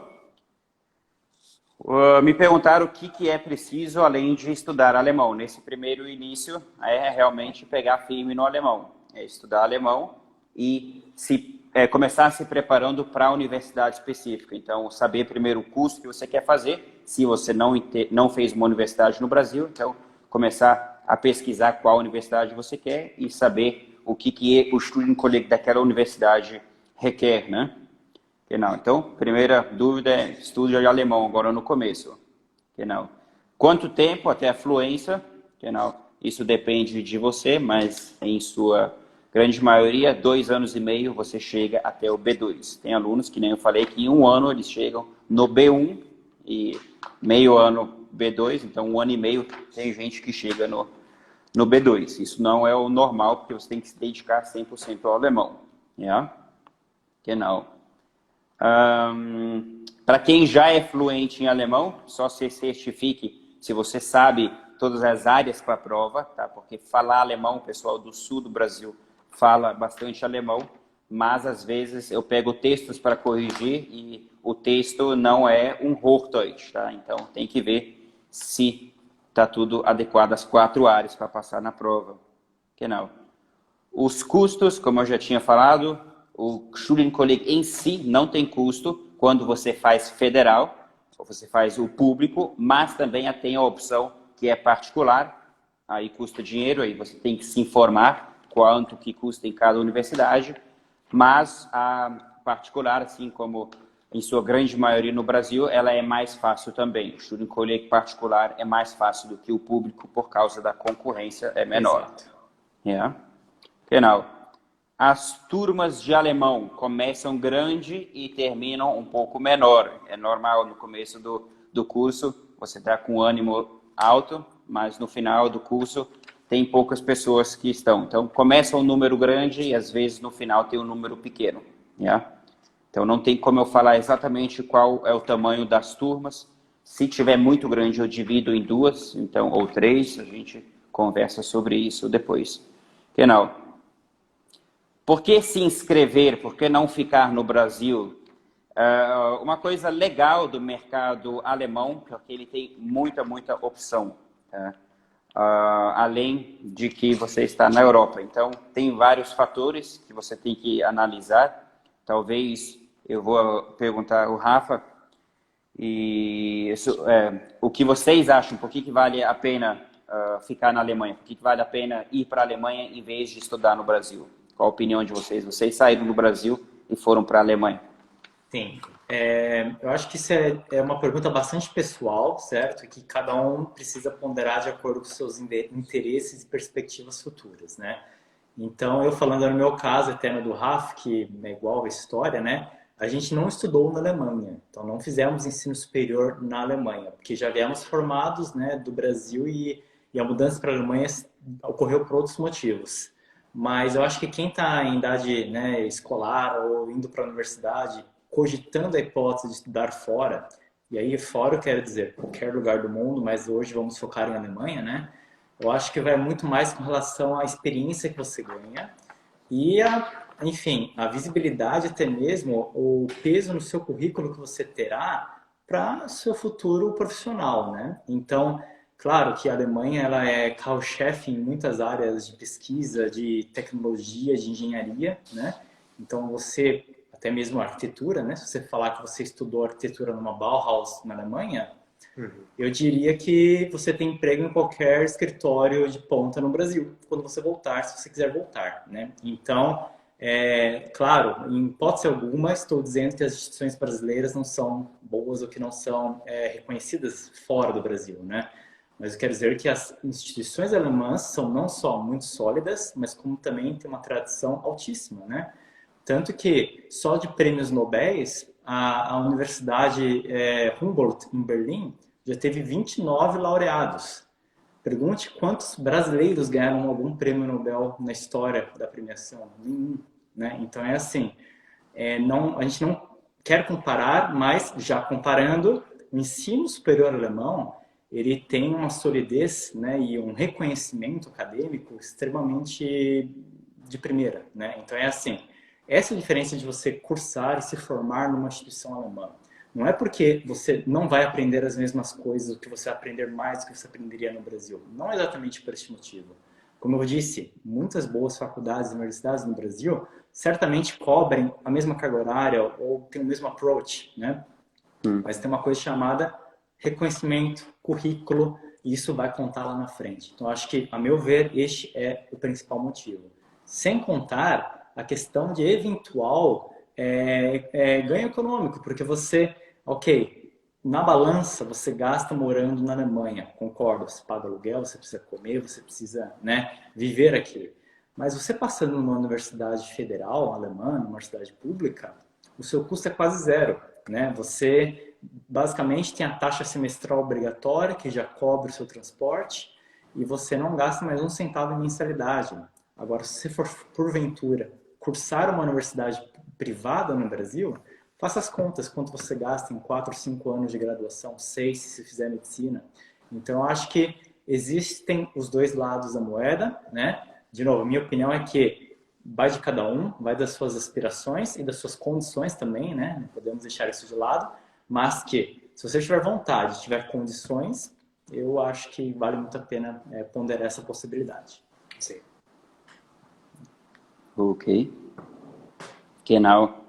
Me perguntaram o que é preciso além de estudar alemão. Nesse primeiro início, é realmente pegar firme no alemão. É estudar alemão e começar se preparando para a universidade específica. Então, saber primeiro o curso que você quer fazer. Se você não fez uma universidade no Brasil, então começar a pesquisar qual universidade você quer e saber o que o Studienkolleg daquela universidade requer, né? Genau. Então, primeira dúvida é estudo de alemão agora no começo. Genau. Quanto tempo até a fluência? Genau. Isso depende de você, mas em sua grande maioria, 2 anos e meio você chega até o B2. Tem alunos que nem eu falei que em 1 ano eles chegam no B1 e meio ano B2, então 1 ano e meio tem gente que chega no B2. Isso não é o normal, porque você tem que se dedicar 100% ao alemão. Yeah? Genau. Para quem já é fluente em alemão, só se certifique se você sabe todas as áreas para a prova, tá? Porque falar alemão, o pessoal do sul do Brasil fala bastante alemão, mas às vezes eu pego textos para corrigir e o texto não é um Hochdeutsch, tá? Então tem que ver se está tudo adequado às 4 áreas para passar na prova. Genau. Os custos, como eu já tinha falado, o Studienkolleg em si não tem custo quando você faz federal, ou você faz o público, mas também tem a opção que é particular, aí custa dinheiro, aí você tem que se informar quanto que custa em cada universidade, mas a particular, assim como em sua grande maioria no Brasil, ela é mais fácil também. O Studienkolleg particular é mais fácil do que o público por causa da concorrência é menor. Exato. Yeah. Genau. As turmas de alemão começam grande e terminam um pouco menor. É normal no começo do curso, você está com ânimo alto, mas no final do curso tem poucas pessoas que estão. Então, começa um número grande e às vezes no final tem um número pequeno. Yeah? Então, não tem como eu falar exatamente qual é o tamanho das turmas. Se tiver muito grande, eu divido em 2, então, ou 3, a gente conversa sobre isso depois. Genau. Por que se inscrever? Por que não ficar no Brasil? Uma coisa legal do mercado alemão, porque ele tem muita opção, tá? Além de que você está na Europa. Então, tem vários fatores que você tem que analisar. Talvez eu vou perguntar ao Rafa o que vocês acham, por que vale a pena ficar na Alemanha? Por que vale a pena ir para a Alemanha em vez de estudar no Brasil? Qual a opinião de vocês? Vocês saíram do Brasil e foram para a Alemanha. Sim. Eu acho que isso é uma pergunta bastante pessoal, certo? Que cada um precisa ponderar de acordo com seus interesses e perspectivas futuras, né? Então, eu falando no meu caso, até no do Rafa, que é igual a história, né? A gente não estudou na Alemanha, então não fizemos ensino superior na Alemanha, porque já viemos formados, né, do Brasil e a mudança para a Alemanha ocorreu por outros motivos. Mas eu acho que quem está em idade, né, escolar ou indo para a universidade, cogitando a hipótese de estudar fora, e aí fora eu quero dizer qualquer lugar do mundo, mas hoje vamos focar em Alemanha, né? Eu acho que vai muito mais com relação à experiência que você ganha e, enfim, a visibilidade até mesmo, o peso no seu currículo que você terá para seu futuro profissional, né? Então, claro que a Alemanha ela é carro-chefe em muitas áreas de pesquisa, de tecnologia, de engenharia, né? Então você, até mesmo arquitetura, né? Se você falar que você estudou arquitetura numa Bauhaus na Alemanha, eu diria que você tem emprego em qualquer escritório de ponta no Brasil, quando você voltar, se você quiser voltar, né? Então, claro, em hipótese alguma, estou dizendo que as instituições brasileiras não são boas ou que não são reconhecidas fora do Brasil, né? Mas eu quero dizer que as instituições alemãs são não só muito sólidas, mas como também tem uma tradição altíssima, né? Tanto que só de prêmios Nobel, a Universidade Humboldt, em Berlim, já teve 29 laureados. Pergunte quantos brasileiros ganharam algum prêmio Nobel na história da premiação. Nenhum, né? Então é assim, a gente não quer comparar, mas já comparando, o ensino superior alemão, ele tem uma solidez, né, e um reconhecimento acadêmico extremamente de primeira, né? Então é assim, essa é a diferença de você cursar e se formar numa instituição alemã. Não é porque você não vai aprender as mesmas coisas, que você vai aprender mais do que você aprenderia no Brasil. Não é exatamente por este motivo. Como eu disse, muitas boas faculdades e universidades no Brasil certamente cobrem a mesma carga horária ou têm o mesmo approach, né? Mas tem uma coisa chamada reconhecimento, currículo, e isso vai contar lá na frente. Então, acho que, a meu ver, este é o principal motivo. Sem contar a questão de eventual ganho econômico, porque você, na balança você gasta morando na Alemanha, concordo, você paga aluguel, você precisa comer, você precisa, né, viver aqui. Mas você passando numa universidade federal alemã, numa universidade pública, o seu custo é quase zero, né? Você basicamente tem a taxa semestral obrigatória, que já cobre o seu transporte, e você não gasta mais um centavo em mensalidade. Agora, se você for, porventura, cursar uma universidade privada no Brasil, faça as contas, quanto você gasta em 4 ou 5 anos de graduação, 6 se fizer medicina. Então, eu acho que existem os dois lados da moeda, né? De novo, a minha opinião é que vai de cada um, vai das suas aspirações e das suas condições também, né? Não podemos deixar isso de lado, mas que, se você tiver vontade, tiver condições, eu acho que vale muito a pena ponderar essa possibilidade. Sim. Ok. Genau.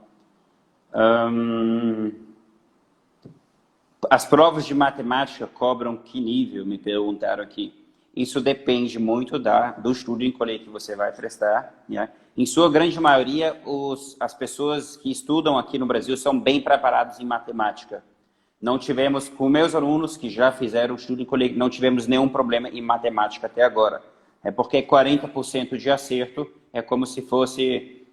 As provas de matemática cobram que nível? Me perguntaram aqui. Isso depende muito do estudo em colégio que você vai prestar. Né? Em sua grande maioria, as pessoas que estudam aqui no Brasil são bem preparadas em matemática. Não tivemos, com meus alunos que já fizeram estudo em colégio, não tivemos nenhum problema em matemática até agora. É porque 40% de acerto é como se fosse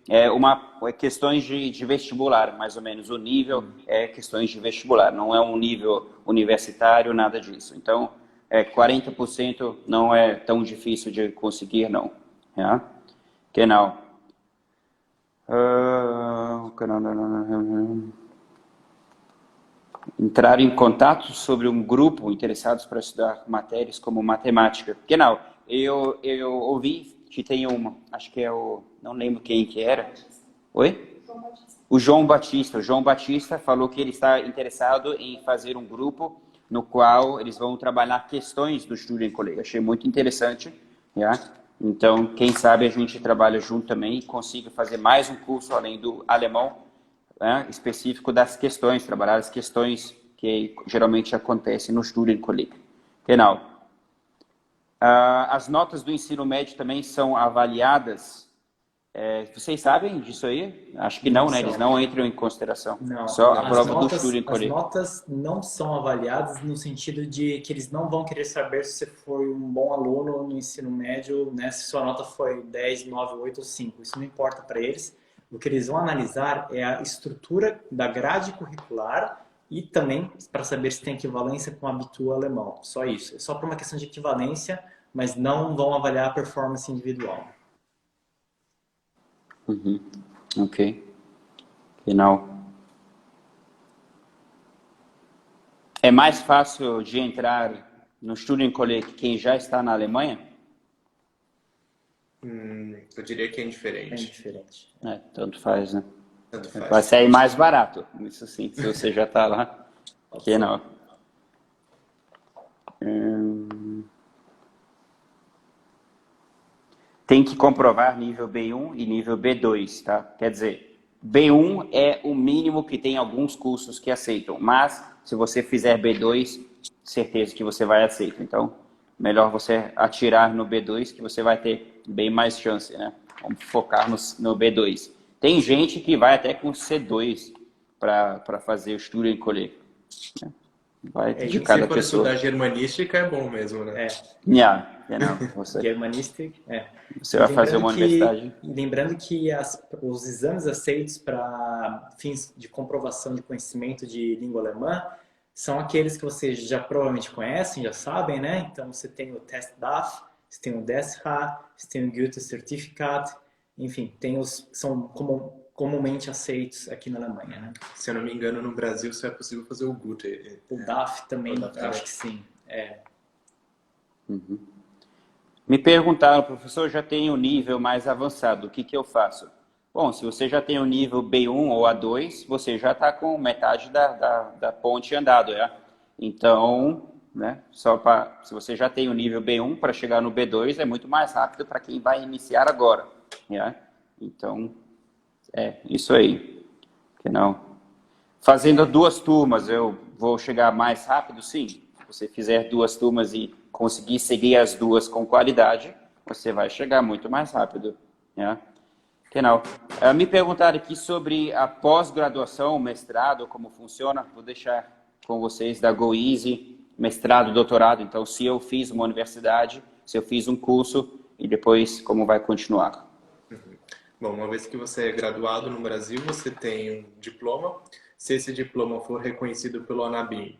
questões de vestibular, mais ou menos. O nível é questões de vestibular, não é um nível universitário, nada disso. Então, 40% não é tão difícil de conseguir, não. Ja? Genau. Entrar em contato sobre um grupo interessados para estudar matérias como matemática. Genau. Eu ouvi que tem acho que não lembro quem que era. Oi? O João Batista. O João Batista falou que ele está interessado em fazer um grupo no qual eles vão trabalhar questões do estudo em colégio. Achei muito interessante. Yeah? Então, quem sabe a gente trabalha junto também e consiga fazer mais um curso além do alemão, específico das questões, trabalhar as questões que geralmente acontecem no estudo em colégio. Genau. As notas do ensino médio também são avaliadas. Vocês sabem disso aí? Acho que não, né? Eles não entram em consideração. Não. Só a prova do estudo em colégio. As notas não são avaliadas no sentido de que eles não vão querer saber se você foi um bom aluno no ensino médio, né? Se sua nota foi 10, 9, 8 ou 5. Isso não importa para eles. O que eles vão analisar é a estrutura da grade curricular e também para saber se tem equivalência com o Abitur alemão. Só isso. É só por uma questão de equivalência, mas não vão avaliar a performance individual. Ok. Genau. É mais fácil de entrar no estudo em colégio quem já está na Alemanha? Eu diria que é indiferente. É indiferente. Tanto faz, né? Tanto faz. Vai sair mais barato, isso sim, se você já está lá. Que não. Tem que comprovar nível B1 e nível B2, tá? Quer dizer, B1 é o mínimo que tem alguns cursos que aceitam, mas se você fizer B2, certeza que você vai aceitar. Então, melhor você atirar no B2, que você vai ter bem mais chance, né? Vamos focar no B2. Tem gente que vai até com C2 para fazer o Student Colleague, né? Vai de cada Se for pessoa. estudar germanística, é bom mesmo, né? Yeah, não, Germanistic, você vai fazer uma universidade. Lembrando que os exames aceitos para fins de comprovação de conhecimento de língua alemã são aqueles que vocês já provavelmente conhecem, já sabem, né? Então você tem o Test DAF, você tem o DSH, você tem o Goethe Certificat, enfim, tem são comumente aceitos aqui na Alemanha, né? Se eu não me engano, no Brasil só é possível fazer o Goethe. O DAF também, acho que sim. Uhum. Me perguntaram, professor, já tem um nível mais avançado, o que eu faço? Bom, se você já tem o nível B1 ou A2, você já está com metade da ponte andado, Então, né, se você já tem o nível B1, para chegar no B2 é muito mais rápido para quem vai iniciar agora, Então, isso aí. Que não. Fazendo 2 turmas, eu vou chegar mais rápido? Sim. Se você fizer 2 turmas e conseguir seguir as 2 com qualidade, você vai chegar muito mais rápido. Que não. Me perguntaram aqui sobre a pós-graduação, mestrado, como funciona. Vou deixar com vocês da GoEasy, mestrado, doutorado. Então, se eu fiz uma universidade, se eu fiz um curso, e depois como vai continuar. Bom, uma vez que você é graduado no Brasil, você tem um diploma. Se esse diploma for reconhecido pelo ANABIM,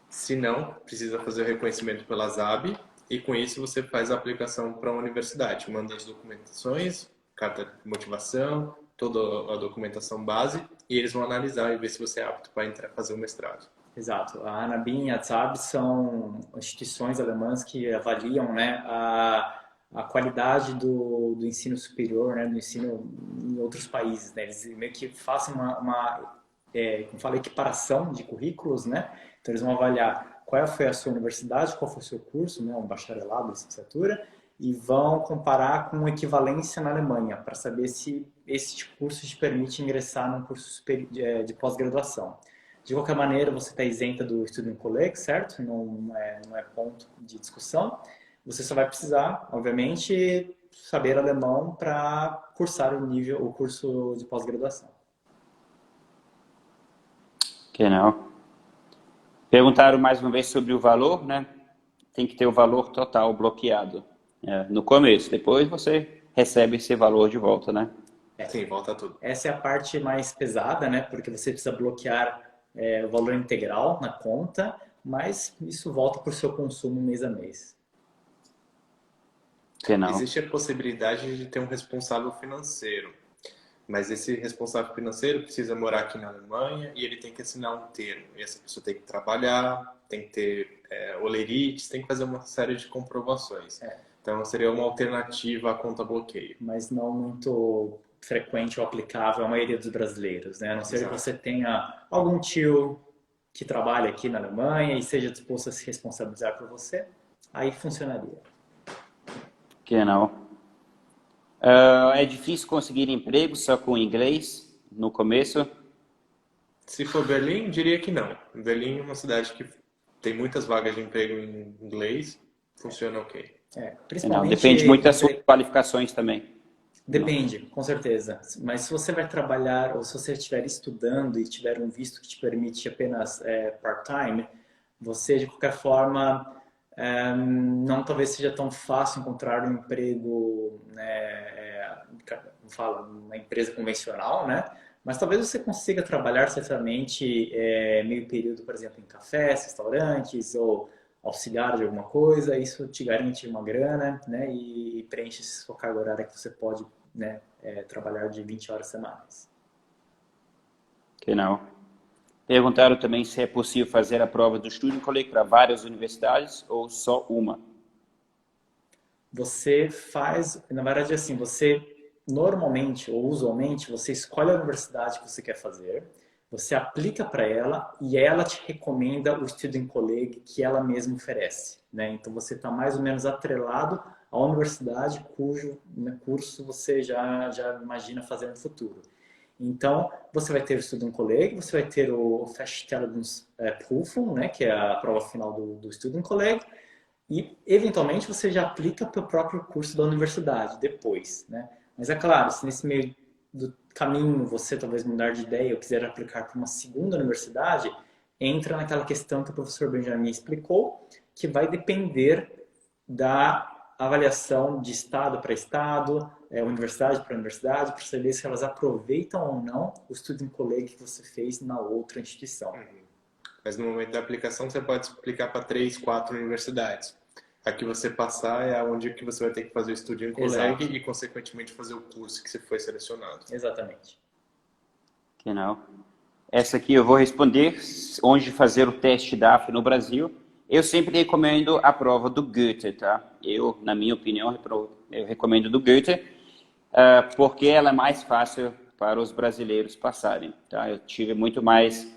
se não, precisa fazer o reconhecimento pela ZAB, e com isso você faz a aplicação para a universidade. Manda as documentações, carta de motivação, toda a documentação base, e eles vão analisar e ver se você é apto para entrar fazer o mestrado. Exato. A ANABIM e a ZAB são instituições alemãs que avaliam, né, a qualidade do ensino superior, né, do ensino em outros países, né? Eles meio que fazem como fala, equiparação de currículos, né? Então eles vão avaliar qual foi a sua universidade, qual foi o seu curso, né, um bacharelado, licenciatura, e vão comparar com equivalência na Alemanha para saber se esse curso te permite ingressar num curso de pós-graduação. De qualquer maneira, você está isenta do Student Colleague, certo? Não é ponto de discussão. Você só vai precisar, obviamente, saber alemão para cursar o curso de pós-graduação. Que não. Perguntaram mais uma vez sobre o valor, né? Tem que ter o valor total bloqueado no começo. Depois você recebe esse valor de volta, né? Sim, volta tudo. Essa é a parte mais pesada, né? Porque você precisa bloquear o valor integral na conta, mas isso volta para o seu consumo mês a mês. Que não. Existe a possibilidade de ter um responsável financeiro, mas esse responsável financeiro precisa morar aqui na Alemanha e ele tem que assinar um termo. E essa pessoa tem que trabalhar, tem que ter olerites, tem que fazer uma série de comprovações. Então seria uma alternativa à conta bloqueio. Mas não muito frequente ou aplicável à maioria dos brasileiros, né? A não ser que você tenha algum tio que trabalha aqui na Alemanha e seja disposto a se responsabilizar por você, aí funcionaria. Que não. É difícil conseguir emprego só com inglês no começo? Se for Berlim, diria que não. Berlim é uma cidade que tem muitas vagas de emprego em inglês, funciona ok. Não, depende muito das suas qualificações também. Depende, com certeza. Mas se você vai trabalhar ou se você estiver estudando e tiver um visto que te permite apenas part-time, você, de qualquer forma, não talvez seja tão fácil encontrar um emprego, uma empresa convencional, né? Mas talvez você consiga trabalhar certamente meio período, por exemplo, em cafés, restaurantes ou auxiliar de alguma coisa. Isso te garante uma grana, né? E preenche sua carga horária que você pode, né, trabalhar de 20 horas semanais. Que não. Perguntaram também se é possível fazer a prova do Student Colleague para várias universidades ou só uma. Você faz, na verdade, assim, você normalmente ou usualmente você escolhe a universidade que você quer fazer, você aplica para ela e ela te recomenda o Student Colleague que ela mesma oferece, né? Então você está mais ou menos atrelado à universidade cujo curso você já imagina fazer no futuro. Então, você vai ter o Studienkolleg, você vai ter o Feststellungsprüfung, né, que é a prova final do Studienkolleg, e, eventualmente, você já aplica para o próprio curso da universidade depois, né? Mas é claro, se nesse meio do caminho você talvez mudar de ideia ou quiser aplicar para uma segunda universidade, entra naquela questão que o professor Benjamin explicou, que vai depender da avaliação de estado para estado, universidade para universidade, para saber se elas aproveitam ou não o Studienkolleg que você fez na outra instituição. Mas no momento da aplicação você pode aplicar para 3, 4 universidades. A que você passar é onde que você vai ter que fazer o Studienkolleg e, consequentemente, fazer o curso que você foi selecionado. Exatamente. Genau. Essa aqui eu vou responder onde fazer o teste DAF no Brasil. Eu sempre recomendo a prova do Goethe, tá? Eu, na minha opinião, eu recomendo do Goethe, porque ela é mais fácil para os brasileiros passarem, tá? Eu tive muito mais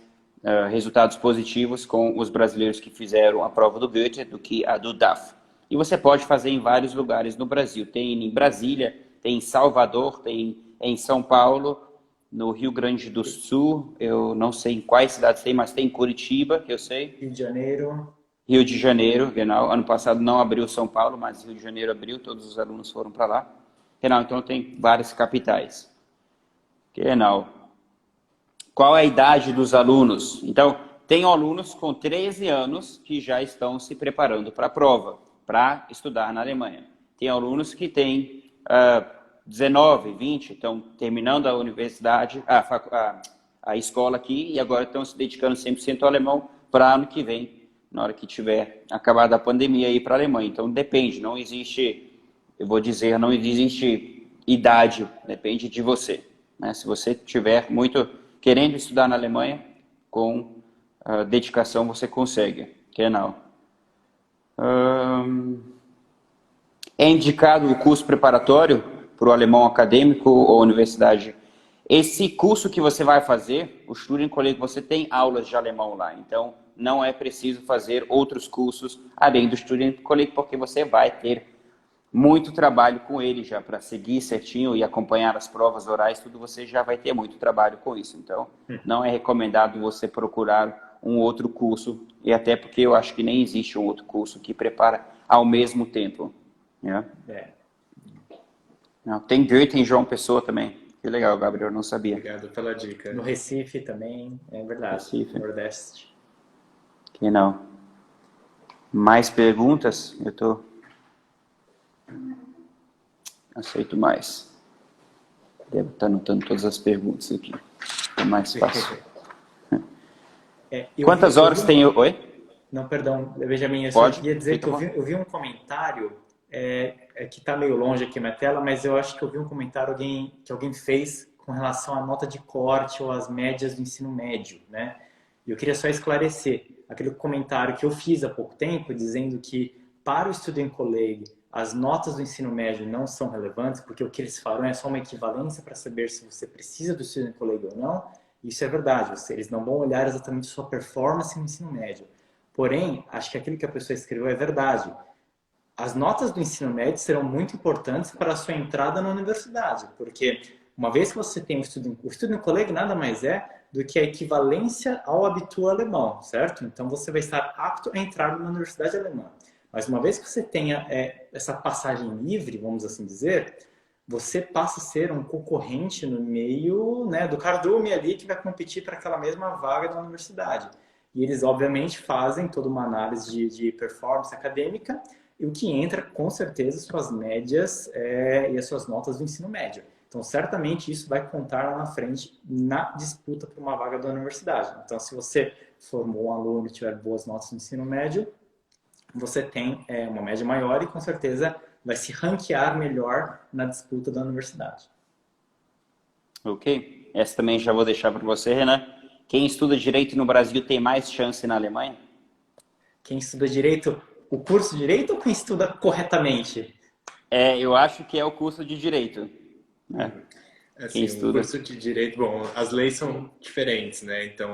resultados positivos com os brasileiros que fizeram a prova do Goethe do que a do DAF. E você pode fazer em vários lugares no Brasil. Tem em Brasília, tem em Salvador, tem em São Paulo, no Rio Grande do Sul, eu não sei em quais cidades tem, mas tem em Curitiba, que eu sei. Rio de Janeiro. Rio de Janeiro, genau. Ano passado não abriu São Paulo, mas Rio de Janeiro abriu, todos os alunos foram para lá. Genau, então tem várias capitais. Genau. Qual é a idade dos alunos? Então, tem alunos com 13 anos que já estão se preparando para a prova, para estudar na Alemanha. Tem alunos que têm 19, 20, estão terminando a universidade, a escola aqui, e agora estão se dedicando 100% ao alemão para ano que vem, na hora que tiver acabado a pandemia, ir para a Alemanha. Então, depende, não existe, eu vou dizer, não existe idade, depende de você, né? Se você tiver muito querendo estudar na Alemanha, com dedicação você consegue. Genau. É indicado o curso preparatório para o alemão acadêmico ou universidade? Esse curso que você vai fazer, o Studienkolleg, você tem aulas de alemão lá. Então, não é preciso fazer outros cursos além do Studienkolleg, porque você vai ter muito trabalho com ele já, para seguir certinho e acompanhar as provas orais, tudo, você já vai ter muito trabalho com isso. Então, não é recomendado você procurar um outro curso, e até porque eu acho que nem existe um outro curso que prepara ao mesmo tempo. Yeah. Não, tem Goethe em João Pessoa também. Que legal, Gabriel, não sabia. Obrigado pela dica. No Recife também, é verdade. Recife. Nordeste. Que não. Mais perguntas? Eu tô... Aceito mais. Devo estar anotando todas as perguntas aqui. É mais fácil. Quantas horas tem... Oi? Não, perdão, Benjamin, eu Pode? só queria dizer que eu vi um comentário que está meio longe aqui na tela, mas eu acho que eu vi um comentário que alguém fez com relação à nota de corte ou às médias do ensino médio, né? E eu queria só esclarecer aquele comentário que eu fiz há pouco tempo, dizendo que para o Studienkolleg as notas do ensino médio não são relevantes, porque o que eles falam é só uma equivalência para saber se você precisa do Studienkolleg ou não. Isso é verdade, eles não vão olhar exatamente sua performance no ensino médio. Porém, acho que aquilo que a pessoa escreveu é verdade. As notas do ensino médio serão muito importantes para a sua entrada na universidade, porque uma vez que você tem o Studienkolleg nada mais é do que a equivalência ao Abitur alemão, certo? Então você vai estar apto a entrar na universidade alemã. Mas uma vez que você tenha essa passagem livre, vamos assim dizer, você passa a ser um concorrente no meio, né, do cardume ali que vai competir para aquela mesma vaga da universidade. E eles, obviamente, fazem toda uma análise de performance acadêmica, e o que entra, com certeza, suas médias e as suas notas do ensino médio. Então, certamente, isso vai contar lá na frente na disputa por uma vaga da universidade. Então, se você for um bom aluno e tiver boas notas no ensino médio, você tem uma média maior e, com certeza, vai se ranquear melhor na disputa da universidade. Ok. Essa também já vou deixar para você, Renan. Quem estuda Direito no Brasil tem mais chance na Alemanha? Quem estuda Direito, o curso de Direito ou quem estuda corretamente? Eu acho que é o curso de Direito. Assim, o curso de Direito, bom, as leis são diferentes, né? Então,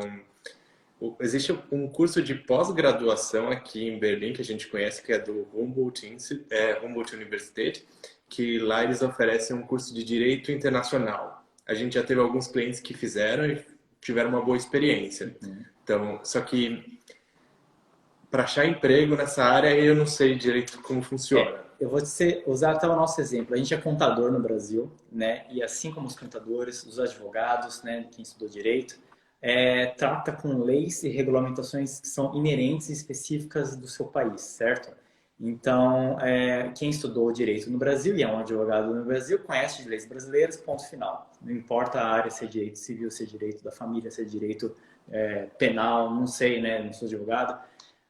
existe um curso de pós-graduação aqui em Berlim, que a gente conhece, que é do Humboldt Universität, que lá eles oferecem um curso de Direito Internacional. a gente já teve alguns clientes que fizeram e tiveram uma boa experiência. Então, só que para achar emprego nessa área, eu não sei direito como funciona. Eu vou usar até o nosso exemplo. A gente é contador no Brasil, né? E assim como os contadores, os advogados, né? Quem estudou direito, trata com leis e regulamentações que são inerentes e específicas do seu país, certo? Então, quem estudou direito no Brasil e é um advogado no Brasil conhece de leis brasileiras, ponto final. Não importa a área, se é direito civil, se é direito da família, se é direito penal, não sei, né? Não sou advogado.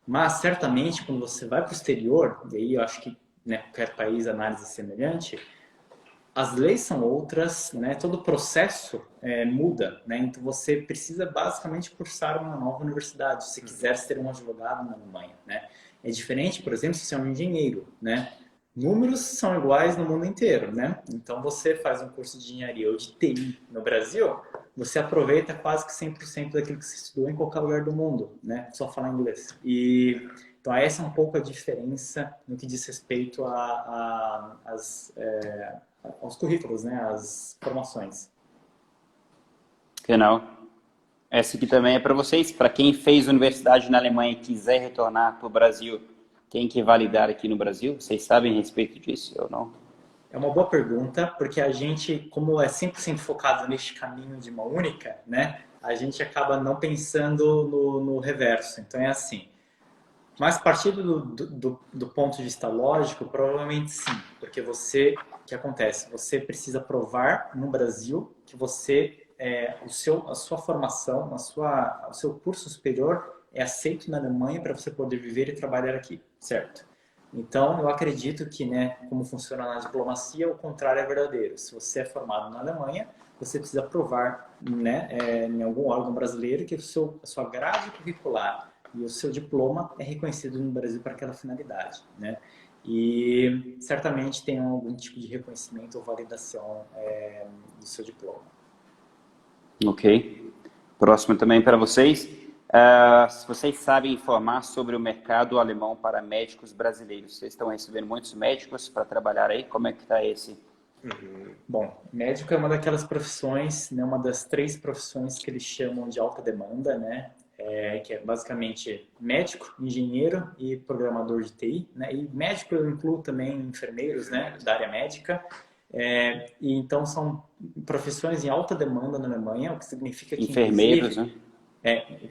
Mas, certamente, quando você vai para o exterior, e aí eu acho que, né, qualquer país, análise semelhante, as leis são outras, né? Todo o processo muda, né? Então, você precisa basicamente cursar uma nova universidade, se quiser ser um advogado na Alemanha, né? É diferente, por exemplo, se você é um engenheiro, né? Números são iguais no mundo inteiro, né? Então, você faz um curso de engenharia ou de TI no Brasil, você aproveita quase que 100% daquilo que você estudou em qualquer lugar do mundo, né? Só falar inglês. Então, essa é um pouco a diferença no que diz respeito aos currículos, né? Às formações. Genau. Essa aqui também é para vocês. Para quem fez universidade na Alemanha e quiser retornar para o Brasil, tem que validar aqui no Brasil? Vocês sabem a respeito disso ou não? É uma boa pergunta, porque a gente, como é 100% focado neste caminho de uma única, né? A gente acaba não pensando no reverso. Então, é assim. Mas partindo do ponto de vista lógico, provavelmente sim. Porque o que acontece? Você precisa provar no Brasil que a sua formação, o seu curso superior é aceito na Alemanha para você poder viver e trabalhar aqui, certo? Então, eu acredito que, né, como funciona na diplomacia, o contrário é verdadeiro. Se você é formado na Alemanha, você precisa provar, né, em algum órgão brasileiro que a sua grade curricular e o seu diploma é reconhecido no Brasil para aquela finalidade, né? E certamente tem algum tipo de reconhecimento ou validação do seu diploma. Ok. Próximo também para vocês. Se vocês sabem informar sobre o mercado alemão para médicos brasileiros, vocês estão recebendo muitos médicos para trabalhar aí? Como é que está esse? Bom, médico é uma daquelas profissões, né, uma das 3 profissões que eles chamam de alta demanda, né? Que é basicamente médico, engenheiro e programador de TI, né? E médico eu incluo também enfermeiros, né, da área médica. E então são profissões em alta demanda na Alemanha, o que significa que enfermeiros, né?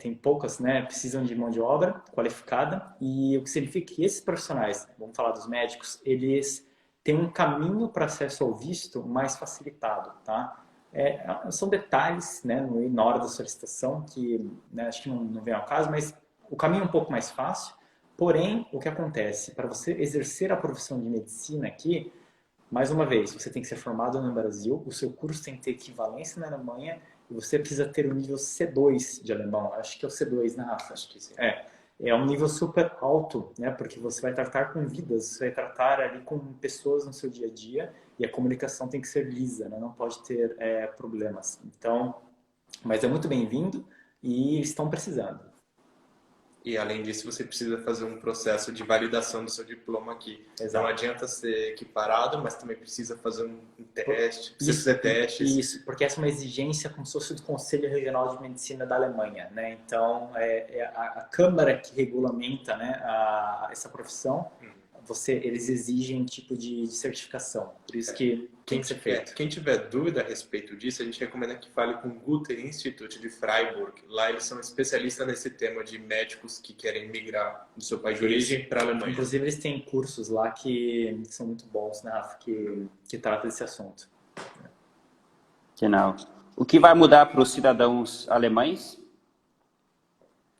Tem poucas, né, precisam de mão de obra qualificada, e o que significa que esses profissionais, vamos falar dos médicos, eles têm um caminho para acesso ao visto mais facilitado, tá? São detalhes, né, na hora da solicitação que, né, acho que não vem ao caso, mas o caminho é um pouco mais fácil. Porém, o que acontece? Para você exercer a profissão de medicina aqui, mais uma vez, você tem que ser formado no Brasil, o seu curso tem que ter equivalência na Alemanha e você precisa ter o nível C2 de alemão. Acho que é o C2, né, Rafa? Acho que sim. É um nível super alto, né? Porque você vai tratar com vidas, você vai tratar ali com pessoas no seu dia a dia e a comunicação tem que ser lisa, né? Não pode ter problemas. Então, mas é muito bem-vindo e estão precisando. E além disso, você precisa fazer um processo de validação do seu diploma aqui. Exato. Não adianta ser equiparado, mas também precisa fazer um teste, precisa fazer testes. Isso, porque essa é uma exigência como se fosse do Conselho Regional de Medicina da Alemanha, né? Então, a Câmara que regulamenta, né, essa profissão, eles exigem um tipo de certificação. Por isso que tem que ser feito. Quem tiver dúvida a respeito disso, a gente recomenda que fale com o Goethe Institute de Freiburg. Lá eles são especialistas nesse tema de médicos que querem migrar do seu país de origem para a Alemanha. Inclusive, eles têm cursos lá que são muito bons, né, Rafa, que tratam desse assunto. Genau. O que vai mudar para os cidadãos alemães?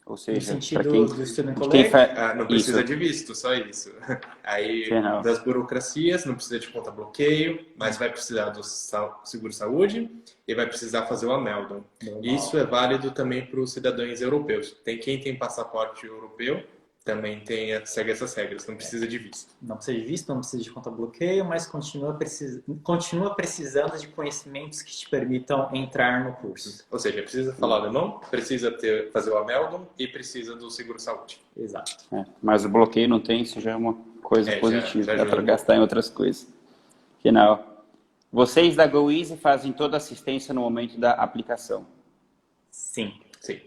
Ou seja, no sentido do student collecting? Não precisa de visto, só isso. Aí, das burocracias, não precisa de conta bloqueio, mas vai precisar do seguro-saúde e vai precisar fazer o Ameldon. Isso é válido também para os cidadãos europeus. Quem tem passaporte europeu também segue essas regras, não precisa de visto. Não precisa de visto, não precisa de conta bloqueio, mas continua precisando de conhecimentos que te permitam entrar no curso. Ou seja, precisa falar alemão, precisa fazer o Ameldon e precisa do seguro-saúde. Exato. Mas o bloqueio não tem, isso já é uma coisa positiva, já dá para gastar em outras coisas. Final. Vocês da GoEasy fazem toda a assistência no momento da aplicação? Sim. Sim.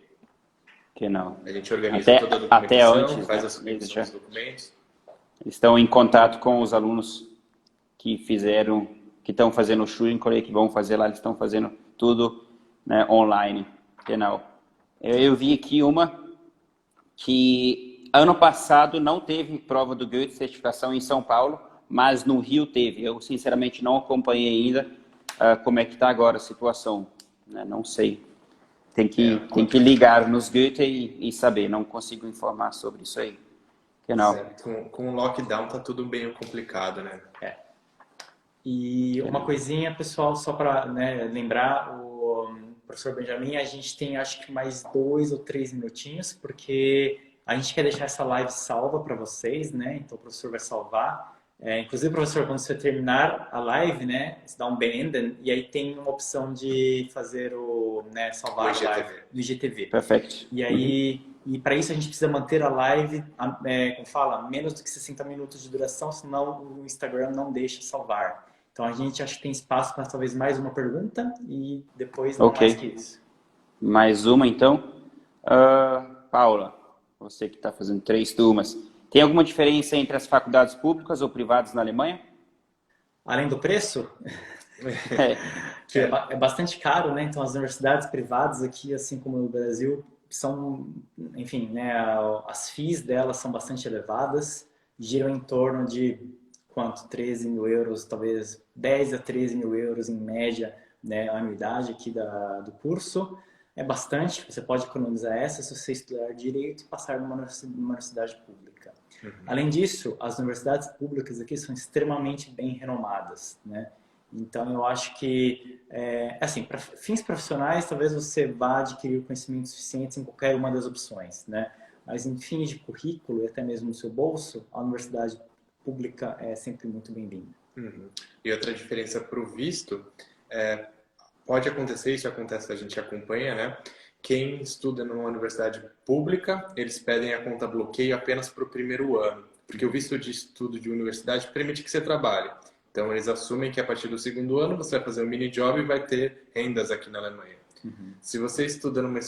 Que não. A gente organiza toda a até documentação, antes, faz né? a submissão dos documentos. Estão em contato com os alunos que estão fazendo o Student College, que vão fazer lá, eles estão fazendo tudo, né, online. Genau. Eu vi aqui uma que ano passado não teve prova do Goethe certificação em São Paulo, mas no Rio teve. Eu, sinceramente, não acompanhei ainda como é que está agora a situação. Né? Não sei. Tem que ligar nos Goethe e saber. Não consigo informar sobre isso aí. Genau. Certo. Com o lockdown tá tudo bem complicado, né? E uma coisinha, pessoal, só para, né, lembrar, o professor Benjamin, a gente tem acho que mais 2 ou 3 minutinhos, porque a gente quer deixar essa live salva para vocês, né? Então o professor vai salvar. Inclusive, professor, quando você terminar a live, né, você dá um beenden e aí tem uma opção de fazer né, salvar a live no IGTV. Perfeito. E aí, e para isso a gente precisa manter a live, como fala, menos do que 60 minutos de duração, senão o Instagram não deixa salvar. Então a gente acha que tem espaço para talvez mais uma pergunta e depois não mais que isso. Mais uma então. Paula, você que está fazendo 3 turmas, tem alguma diferença entre as faculdades públicas ou privadas na Alemanha? Além do preço? Que é bastante caro, né? Então as universidades privadas aqui, assim como no Brasil, são, enfim, né, as fees delas são bastante elevadas, giram em torno de quanto? 13 mil euros, talvez 10 a 13 mil euros em média, né, a anuidade aqui do curso. É bastante, você pode economizar essa se você estudar direito e passar numa universidade pública. Uhum. Além disso, as universidades públicas aqui são extremamente bem renomadas, né? Então, eu acho que, assim, para fins profissionais, talvez você vá adquirir conhecimentos suficientes em qualquer uma das opções, né? Mas em fins de currículo e até mesmo no seu bolso, a universidade pública é sempre muito bem-vinda. Uhum. E outra diferença para o visto, pode acontecer, isso acontece, a gente acompanha, né? Quem estuda numa universidade pública, eles pedem a conta bloqueio apenas para o primeiro ano, porque o visto de estudo de universidade permite que você trabalhe. Então, eles assumem que a partir do segundo ano você vai fazer um mini job e vai ter rendas aqui na Alemanha. Uhum. Se você estuda numa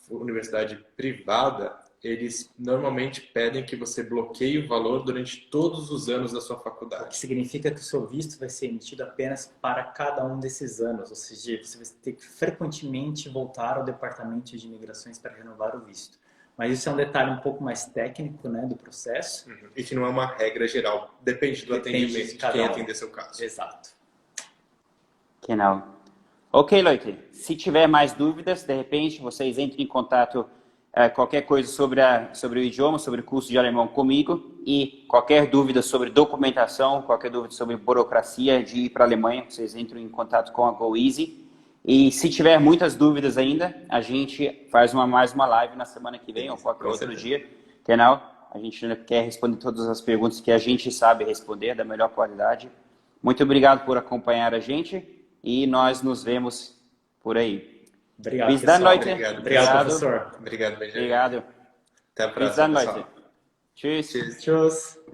universidade privada, eles normalmente pedem que você bloqueie o valor durante todos os anos da sua faculdade. O que significa que o seu visto vai ser emitido apenas para cada um desses anos, ou seja, você vai ter que frequentemente voltar ao departamento de imigrações para renovar o visto. Mas isso é um detalhe um pouco mais técnico, né, do processo. Uhum. E que não é uma regra geral. Depende do atendimento, de quem atender seu caso. Exato. Genau. Ok, Leute. Se tiver mais dúvidas, de repente, vocês entrem em contato qualquer coisa sobre o idioma, sobre o curso de alemão comigo e qualquer dúvida sobre documentação, qualquer dúvida sobre burocracia de ir para a Alemanha, vocês entram em contato com a GoEasy. E se tiver muitas dúvidas ainda, a gente faz mais uma live na semana que vem ou qualquer outro dia. Genau. A gente quer responder todas as perguntas que a gente sabe responder da melhor qualidade. Muito obrigado por acompanhar a gente e nós nos vemos por aí. Obrigado, Bis dann, Leute. Obrigado, professor. Obrigado, Benjamin. Obrigado. Até a próxima, Bis dann, pessoal. Leute. Tschüss. Tschüss. Tschüss.